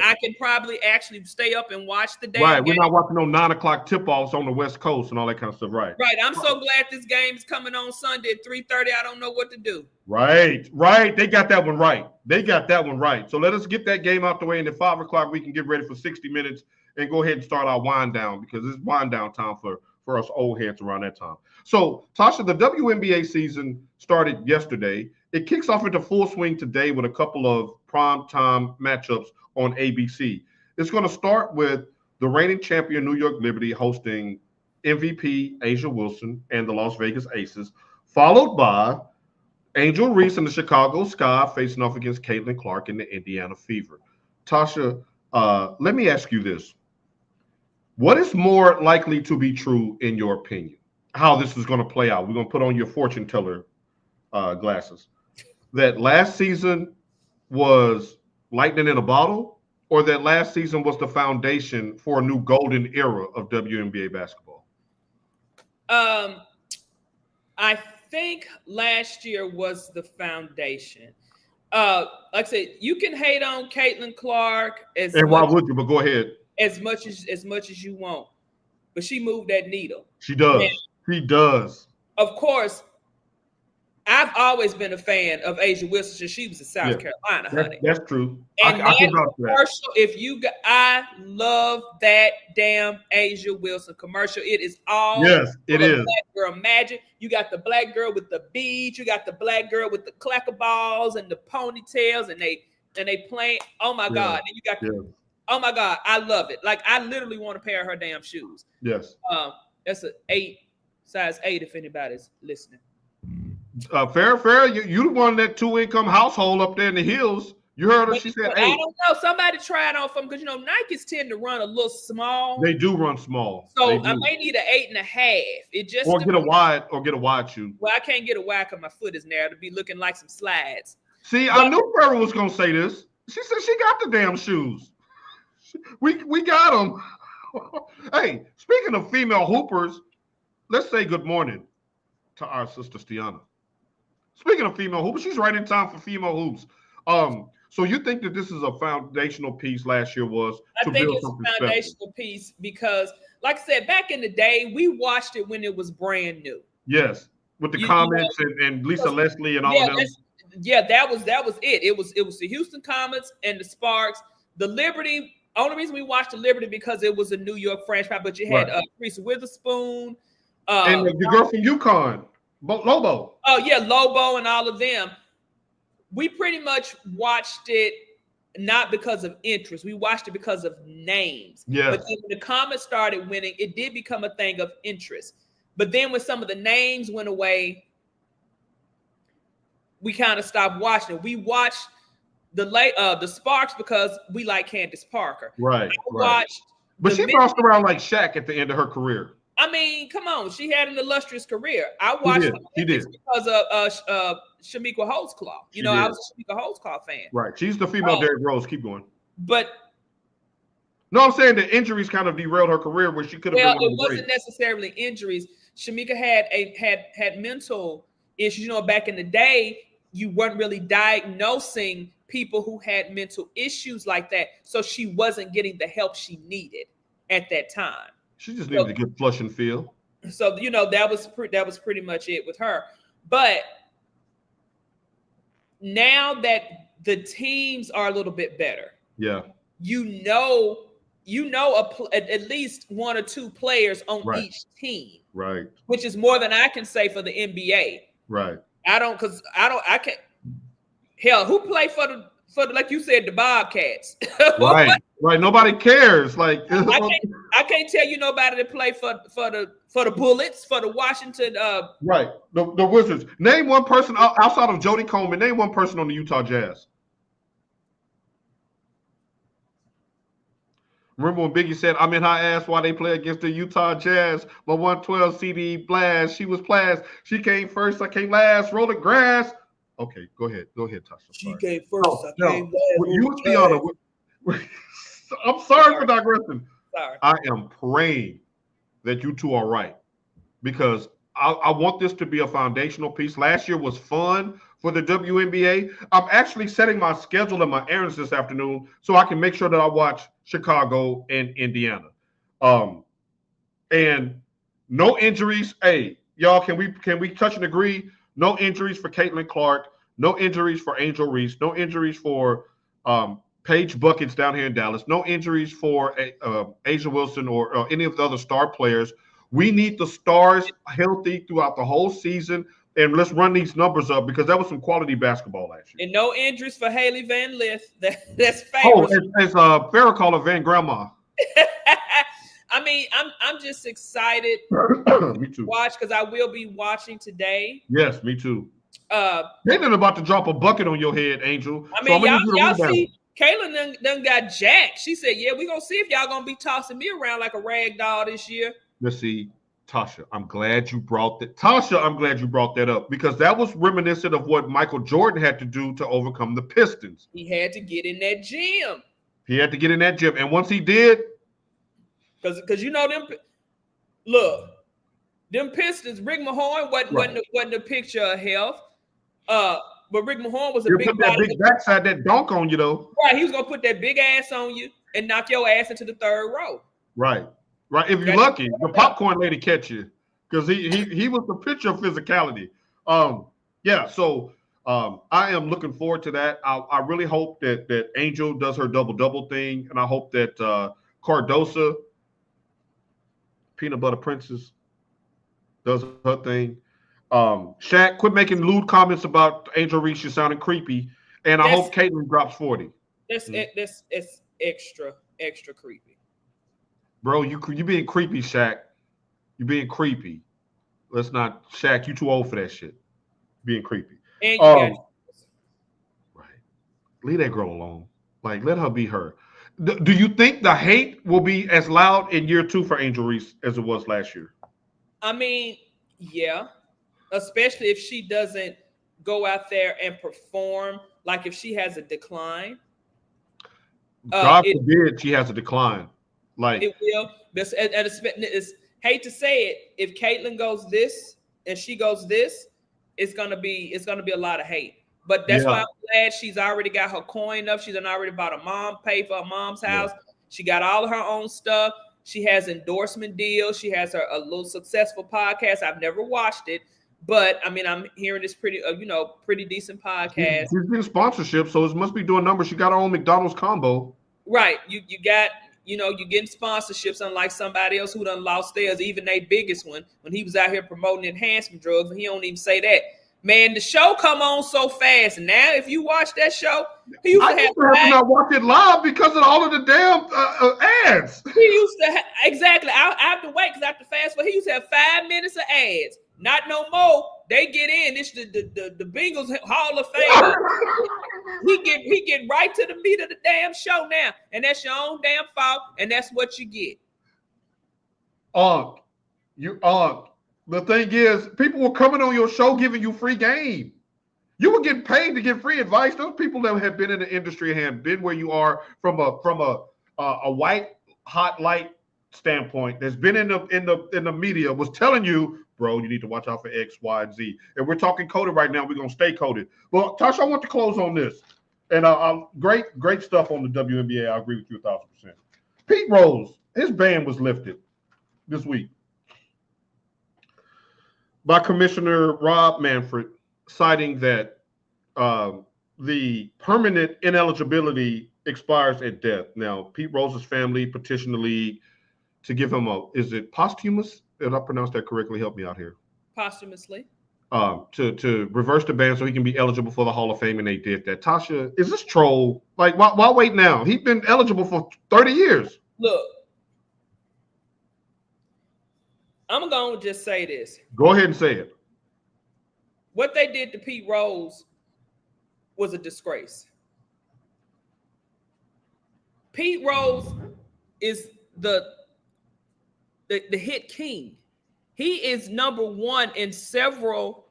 I can probably actually stay up and watch the damn game. We're not watching no 9 o'clock tip-offs on the West Coast and all that kind of stuff. Right. I'm so glad this game is coming on Sunday at 3:30. I don't know what to do. Right. They got that one right. So let us get that game out the way, and at 5 o'clock we can get ready for 60 minutes. And go ahead and start our wind down because it's wind down time for us old heads around that time. So, Tasha, the WNBA season started yesterday. It kicks off into full swing today with a couple of primetime matchups on ABC. It's going to start with the reigning champion New York Liberty hosting MVP Asia Wilson and the Las Vegas Aces, followed by Angel Reese and the Chicago Sky facing off against Caitlin Clark and the Indiana Fever. Tasha, let me ask you this. What is more likely to be true in your opinion? How this is going to play out? We're going to put on your fortune teller glasses. That last season was lightning in a bottle, or that last season was the foundation for a new golden era of WNBA basketball? I think last year was the foundation. Like I said, you can hate on Caitlin Clark why would you? But go ahead. As much as you want, but she moved that needle. She does. She does. Of course, I've always been a fan of Asia Wilson since she was in South Carolina, honey. That's true. And I commercial, I love that damn Asia Wilson commercial. It is all it is. Black girl magic. You got the black girl with the beads. You got the black girl with the clacker balls and the ponytails, and they playing. Oh my God! And you got oh my God, I love it. Like I literally want a pair of her damn shoes. Yes. That's size 8 if anybody's listening. Fair. You the one that 2-income household up there in the hills. You heard her. She said 8. I don't know. Somebody tried on from because Nikes tend to run a little small. They do run small. So I may need an 8.5. It just get a wide shoe. Well, I can't get a wide because my foot is narrow to be looking like some slides. See, I knew Farrah was gonna say this. She said she got the damn shoes. We got them. Hey, speaking of female hoopers, let's say good morning to our sister Stiana. Speaking of female hoops, she's right in time for female hoops. So you think that this is a foundational piece last year was I to think build it's something a special? foundational piece because, like I said, back in the day, we watched it when it was brand new. Yes, with the You know, comments and Lisa Leslie and all yeah, of them. that was it. It was the Houston Comets and the Sparks, the Liberty. Only reason we watched the Liberty because it was a New York franchise, but you had Right. Reese Witherspoon, And the girl from UConn, Lobo. oh yeah, Lobo and all of them. We pretty much watched it not because of interest. We watched it because of names. But Yes. then when the Comets started winning, it did become a thing of interest. But then when some of the names went away, we kind of stopped watching it. We watched the Sparks because we like Candace Parker. Right. I Right. watched But the she bounced around like Shaq at the end of her career. I mean, come on, she had an illustrious career. I She watched did. the She Olympics did. because of Shamika Holtzclaw. She You know, I did. was a Shamika Holtzclaw fan. Right. She's the female Derrick Rose. Keep going. But No, I'm saying the injuries kind of derailed her career where she could have well, been one it of the wasn't greats. necessarily injuries. Shamika had mental issues. You know, back in the day, you weren't really diagnosing people who had mental issues like that, so she wasn't getting the help she needed at that time. She just needed to get flush and feel. So you know that was pretty much it with her. But now that the teams are a little bit better, Yeah. you know at least one or two players on Right. each team, Right. which is more than I can say for the NBA. Right. I can't. Hell, who play for the like you said, the Bobcats? Right. Right. Nobody cares. Like I can't tell you nobody that play for the Bullets, for the Washington. Right. The Wizards. Name one person outside of Jody Coleman. Name one person on the Utah Jazz. Remember when Biggie said, "I'm in her ass while they play against the Utah Jazz." My 112 CD blast. She was blast. She came first. I came last. Roll the grass. Okay, go ahead. Go ahead, Tasha. She came first. I came last. You was the honor. I'm sorry for digressing. Sorry. I am praying that you two are right because I want this to be a foundational piece. Last year was fun for the WNBA. I'm actually setting my schedule and my errands this afternoon so I can make sure that I watch Chicago and Indiana. And no injuries. Hey, y'all, can we touch and agree? No injuries for Caitlin Clark. No injuries for Angel Reese. No injuries for Paige Buckets down here in Dallas. No injuries for Asia Wilson or any of the other star players. We need the stars healthy throughout the whole season, and let's run these numbers up because that was some quality basketball last year. And no injuries for Haley Van Lith. That's Oh, favorite. as Farrah called her Van Grandma. I mean, I'm just excited Me too. to watch because I will be watching today. Yes, me too. Caitlin about to drop a bucket on your head, Angel. I mean, So y'all see, Caitlin done got jacked. She said, "Yeah, we're gonna see if y'all gonna be tossing me around like a rag doll this year." Let's see, Tasha. I'm glad you brought that. Tasha, I'm glad you brought that up because that was reminiscent of what Michael Jordan had to do to overcome the Pistons. He had to get in that gym. He had to get in that gym, and once he did, because you know them. Look, them Pistons. Rick Mahorn wasn't a picture of health. But Rick Mahorn was a big put that big backside that dunk on you though. Right, he was gonna put that big ass on you and knock your ass into the third row. Right. If you're lucky, the popcorn lady catch you because he was the picture of physicality. Yeah. So I am looking forward to that. I really hope that Angel does her double thing, and I hope that Cardosa, Peanut Butter Princess, does her thing. Shaq, quit making lewd comments about Angel Reese. You're sounding creepy. And I hope Caitlin drops 40. That's extra creepy. Bro, you being creepy, Shaq. You being creepy. Let's not, Shaq, you too old for that shit. Being creepy. And you got right. Leave that girl alone. Like, let her be her. Do you think the hate will be as loud in year 2 for Angel Reese as it was last year? I mean, yeah. Especially if she doesn't go out there and perform, like if she has a decline. God forbid she has a decline. Like it will. It's hate to say it. If Caitlin goes this and she goes this, it's gonna be a lot of hate. But that's why Yeah. I'm glad she's already got her coin up. She's done already bought a mom, paid for her mom's house. She got all of her own stuff. She has endorsement deals. She has a little successful podcast. I've never watched it, but I mean, I'm hearing this pretty, pretty decent podcast. She's getting sponsorship, so it must be doing numbers. She got her own McDonald's combo. Right. You got, you're getting sponsorships, unlike somebody else who done lost theirs, even their biggest one, when he was out here promoting enhancement drugs, and he don't even say that. Man, the show come on so fast. Now, if you watch that show, he used to have to not watch it live because of all of the damn ads. He used to exactly. I have to wait because I have to fast forward. He used to have 5 minutes of ads. Not no more. They get in. It's the Bengals Hall of Fame. he get right to the meat of the damn show now, and that's your own damn fault, and that's what you get. The thing is, people were coming on your show giving you free game. You were getting paid to give free advice. Those people that have been in the industry and have been where you are from a white hot light standpoint, that's been in the media, was telling you, bro, you need to watch out for X, Y, and Z. And we're talking coded right now. We're gonna stay coded. Well, Tasha, I want to close on this. And great stuff on the WNBA. I agree with you 1,000%. Pete Rose, his ban was lifted this week by Commissioner Rob Manfred, citing that the permanent ineligibility expires at death. Now, Pete Rose's family petitioned the league to give him is it posthumous? Did I pronounce that correctly? Help me out here. Posthumously. To reverse the ban so he can be eligible for the Hall of Fame, and they did that. Tasha, is this troll? Like, why wait now? He's been eligible for 30 years. Look, I'm going to just say this. Go ahead and say it. What they did to Pete Rose was a disgrace. Pete Rose is the hit king. He is number one in several.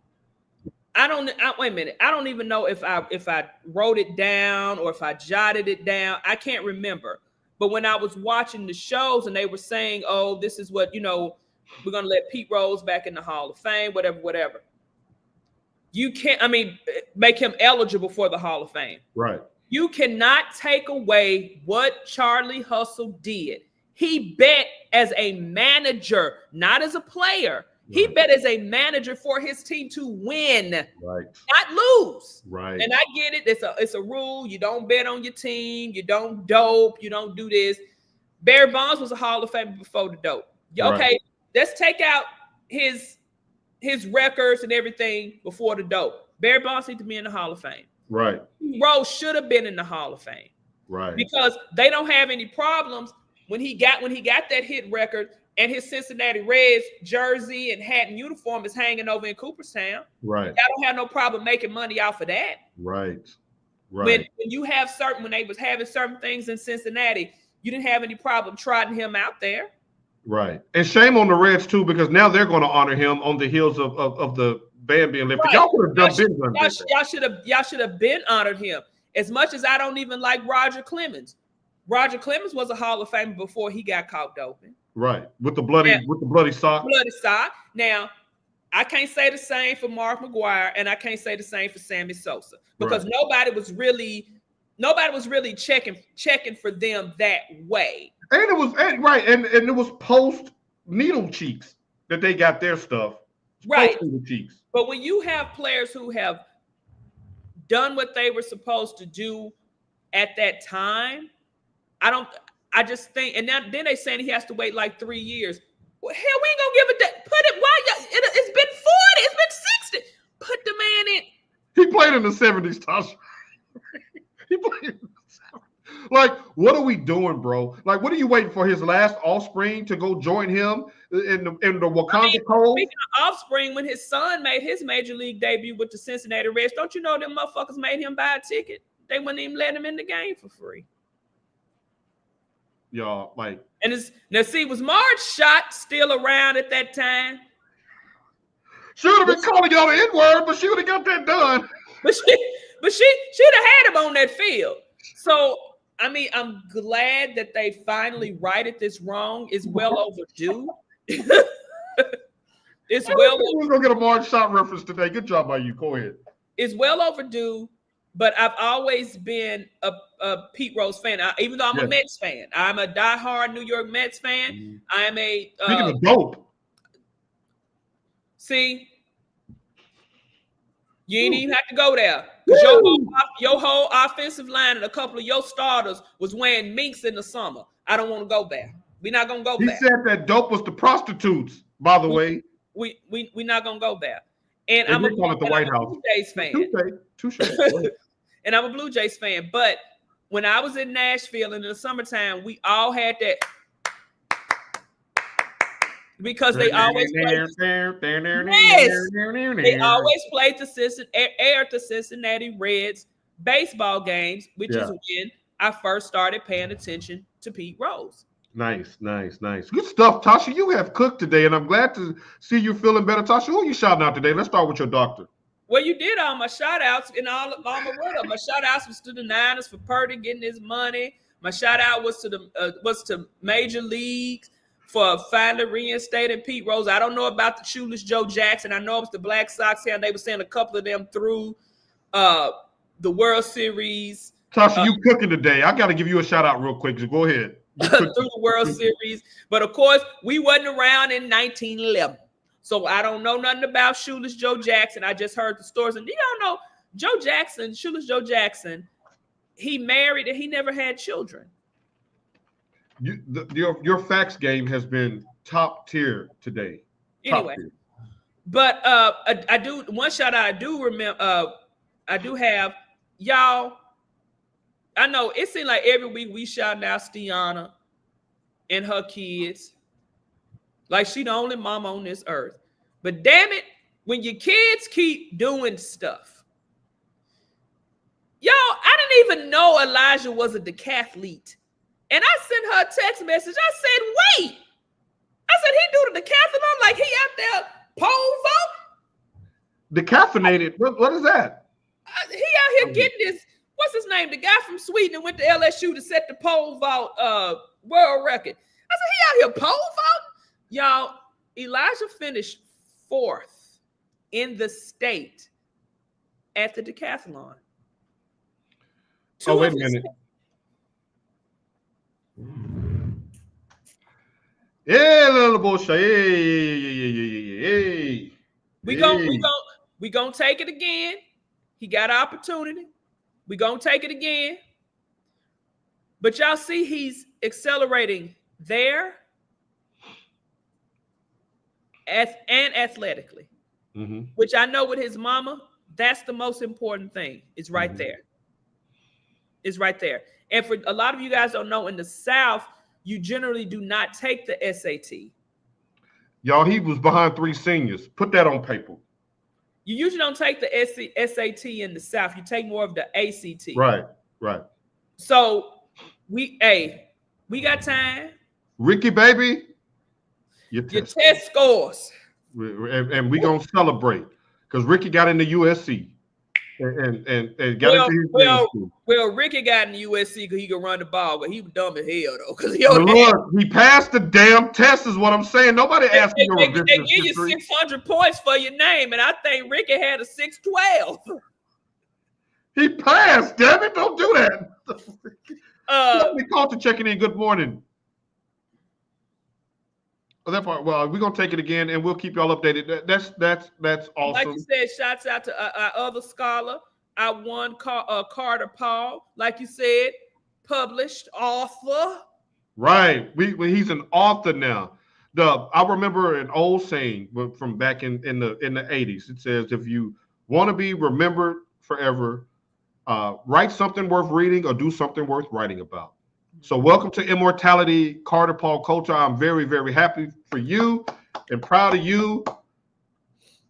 Wait a minute. I don't even know if I wrote it down or if I jotted it down. I can't remember. But when I was watching the shows and they were saying, "Oh, this is what we're gonna let Pete Rose back in the Hall of Fame," whatever. You can't. Make him eligible for the Hall of Fame. Right. You cannot take away what Charlie Hustle did. He bet as a manager, not as a player. Right. He bet as a manager for his team to win, right, not lose. Right. And I get it. It's a rule. You don't bet on your team. You don't dope. You don't do this. Barry Bonds was a Hall of Famer before the dope. Okay, right. Let's take out his records and everything before the dope. Barry Bonds needs to be in the Hall of Fame. Right. Rose should have been in the Hall of Fame. Right. Because they don't have any problems when he got that hit record and his Cincinnati Reds jersey and hat and uniform is hanging over in Cooperstown. Right. Y'all don't have no problem making money off of that. Right. Right. When you have when they was having certain things in Cincinnati, you didn't have any problem trotting him out there. Right. And shame on the Reds too, because now they're going to honor him on the heels of the ban being lifted. Right. Y'all could have y'all should have been honored him. As much as I don't even like Roger Clemens. Roger Clemens was a Hall of Famer before he got caught doping. Right. With the bloody sock. Bloody sock. Now, I can't say the same for Mark McGwire, and I can't say the same for Sammy Sosa, because right. nobody was really checking for them that way. And it was right, and it was post needle cheeks that they got their stuff. Right. Needle cheeks. But when you have players who have done what they were supposed to do at that time, I just think, and then they saying he has to wait like 3 years. Well, hell, we ain't gonna give it that. Put it. Why? It's been 40. It's been 60. Put the man in. He played in the 70s, Tasha. He played in the 70s. Like, what are we doing, bro? Like, what are you waiting for? His last offspring to go join him in the Wakanda cold? Speaking of offspring, when his son made his major league debut with the Cincinnati Reds, don't you know them motherfuckers made him buy a ticket? They wouldn't even let him in the game for free. Y'all, like, and was Marge Schott still around at that time? She would have been calling y'all the N-word, but she would have got that done. But she'd have had him on that field. So I'm glad that they finally righted this wrong. It's well overdue. It's well. We're gonna get a Marge Schott reference today. Good job by you. Go ahead. it's well overdue. But I've always been a Pete Rose fan, even though I'm a Mets fan. I'm a diehard New York Mets fan. I am a speaking of dope. See, you ain't even have to go there because your whole offensive line and a couple of your starters was wearing minks in the summer. I don't want to go there. We're not gonna go there. He said that dope was the prostitutes, by the way. We're not gonna go there. And I'm a Blue Jays fan. Touche. And I'm a Blue Jays fan. But when I was in Nashville in the summertime, we all had that because they always played. They always played the Cincinnati Reds baseball games, which is when I first started paying attention to Pete Rose. Nice. Good stuff, Tasha. You have cooked today, and I'm glad to see you feeling better. Tasha, who are you shouting out today? Let's start with your doctor. Well, you did all my shout outs and all my word. My shout outs was to the Niners for Purdy getting his money. My shout out was to Major Leagues for finally reinstating Pete Rose. I don't know about the shoeless Joe Jackson. I know it was the Black Sox here, and they were saying a couple of them through the World Series. Tasha, you cooking today. I got to give you a shout out real quick. So go ahead. Through the World Series. But of course, we wasn't around in 1911. So I don't know nothing about shoeless Joe Jackson. I just heard the stories. And you don't know Joe Jackson, shoeless Joe Jackson, he married and he never had children. Your facts game has been top tier today. Anyway, but I do one shout out I do remember I do have y'all. I know it seems like every week we shouting out Stiana and her kids. Like she the only mama on this earth. But damn it, when your kids keep doing stuff. Y'all, I didn't even know Elijah was a decathlete. And I sent her a text message. I said, wait. I said, he do the decathlon like he out there pole vault? Decaffeinated? What is that? He out here getting this. What's his name? The guy from Sweden that went to LSU to set the pole vault world record. I said, he out here pole vault? Y'all, Elijah finished 4th in the state at the decathlon. Wait a minute. Yeah, little bullshit. Hey. We gonna take it again. He got an opportunity. We gonna take it again. But y'all see he's accelerating there and athletically, which I know with his mama, that's the most important thing. It's right there. It's right there. And for a lot of you guys don't know, in the South, you generally do not take the SAT. Y'all, he was behind 3 seniors. Put that on paper. You usually don't take the SAT in the South. You take more of the ACT. Right. So we got time. Ricky, baby. Your test scores. And we're going to celebrate because Ricky got into USC and got into his school. Well, Ricky got into USC because he could run the ball, but he was dumb as hell, though. Because he passed the damn test is what I'm saying. Nobody asked you They give you 600 points for your name, and I think Ricky had a 612. He passed, damn it. Don't do that. Let me call to checking in. Good morning. That part. Well, we're gonna take it again, and we'll keep y'all updated. That's awesome. Like you said, shouts out to our other scholar, our one Carter Paul. Like you said, published author. Right. He's an author now. I remember an old saying from back in the 80s. It says, if you want to be remembered forever, write something worth reading or do something worth writing about. So welcome to Immortality, Carter Paul Coulter. I'm very, very happy for you and proud of you.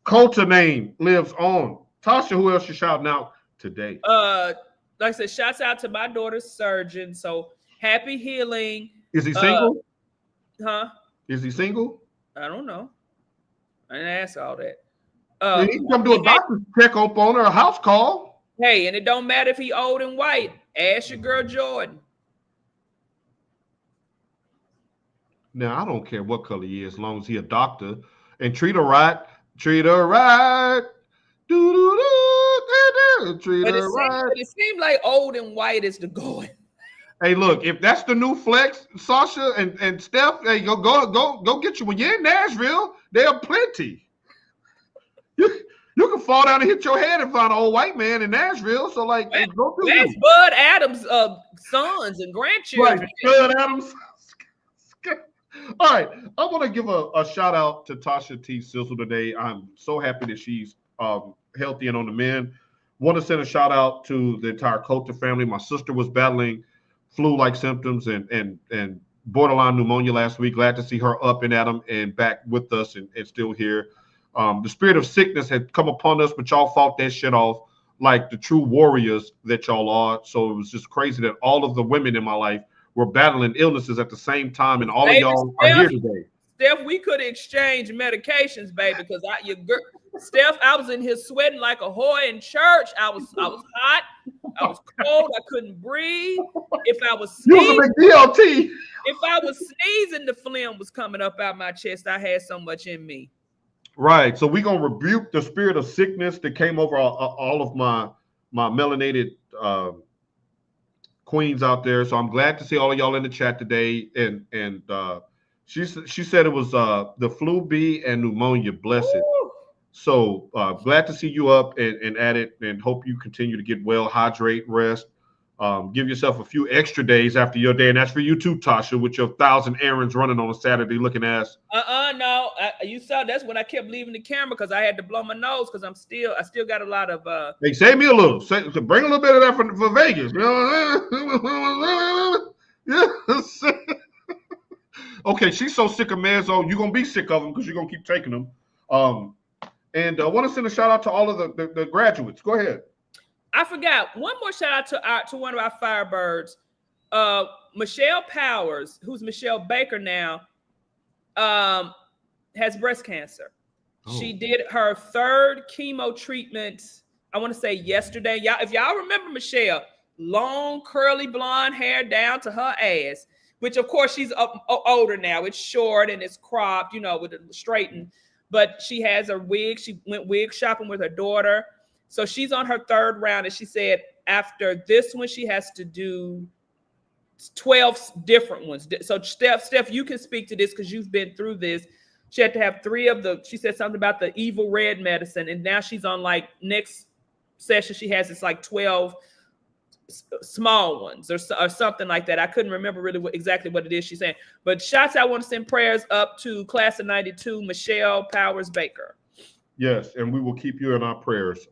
Coulter name lives on. Tasha, who else you shouting out today? Like I said, shouts out to my daughter's surgeon. So happy healing. Is he single? Is he single? I don't know. I didn't ask all that. He can come do a doctor's check up on her, a house call. Hey, and it don't matter if he old and white. Ask your girl Jordan. Now, I don't care what color he is, as long as he a doctor. And treat her right. Treat her right. Do-do-do. Treat her right. But it seemed like old and white is the going. Hey, look, if that's the new flex, Sasha and Steph, hey, go get you. When you're in Nashville, there are plenty. You can fall down and hit your head and find an old white man in Nashville. So, like, go through Where's Bud Adams' sons and grandchildren? Right, Bud Adams. All right, I want to give a shout out to Tasha T. Sizzle today. I'm so happy that she's healthy and on the mend. Want to send a shout out to the entire Coulter family. My sister was battling flu-like symptoms and borderline pneumonia last week. Glad to see her up and at 'em and back with us and still here. The spirit of sickness had come upon us, but y'all fought that shit off like the true warriors that y'all are. So it was just crazy that all of the women in my life were battling illnesses at the same time, and all of y'all are here today. Steph, we could exchange medications, baby, because Steph, I was in here sweating like a whore in church. I was hot, I was cold, I couldn't breathe. If I was sneezing, if I was sneezing, the phlegm was coming up out my chest. I had so much in me. Right. So we're gonna rebuke the spirit of sickness that came over all of my melanated queens out there. So I'm glad to see all of y'all in the chat today. And she said it was the flu B and pneumonia. Bless it. So glad to see you up and at it, and hope you continue to get well, hydrate, rest. Give yourself a few extra days after your day, and that's for you too, Tasha, with your 1,000 errands running on a Saturday looking ass. No, you saw that's when I kept leaving the camera because I had to blow my nose because I still got a lot of. Hey, save me a little. Bring a little bit of that for Vegas. You know yes. Okay, she's so sick of Mezzo. You're gonna be sick of them because you're gonna keep taking them. And I want to send a shout out to all of the graduates. Go ahead. I forgot one more shout out to one of our Firebirds, Michelle Powers, who's Michelle Baker now, has breast cancer. Oh. She did her 3rd chemo treatment. I want to say yesterday. Y'all, if y'all remember Michelle, long curly blonde hair down to her ass, which of course she's older now. It's short and it's cropped, with it straightened. But she has a wig. She went wig shopping with her daughter. So she's on her 3rd round, and she said after this one, she has to do 12 different ones. So Steph, you can speak to this because you've been through this. She had to have 3 of she said something about the evil red medicine, and now she's on next session, she has it's 12 small ones or something like that. I couldn't remember really exactly what it is she's saying. But shots, I want to send prayers up to class of 92, Michelle Powers Baker. Yes, and we will keep you in our prayers.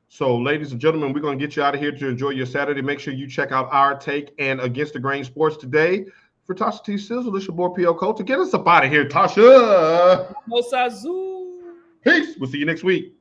So, ladies and gentlemen, we're going to get you out of here to enjoy your Saturday. Make sure you check out Our Take and Against the Grain Sports today. For Tasha T. Sizzle, this is your boy P.O. Coulter. Get us up out of here, Tasha. Mosazu. Peace. We'll see you next week.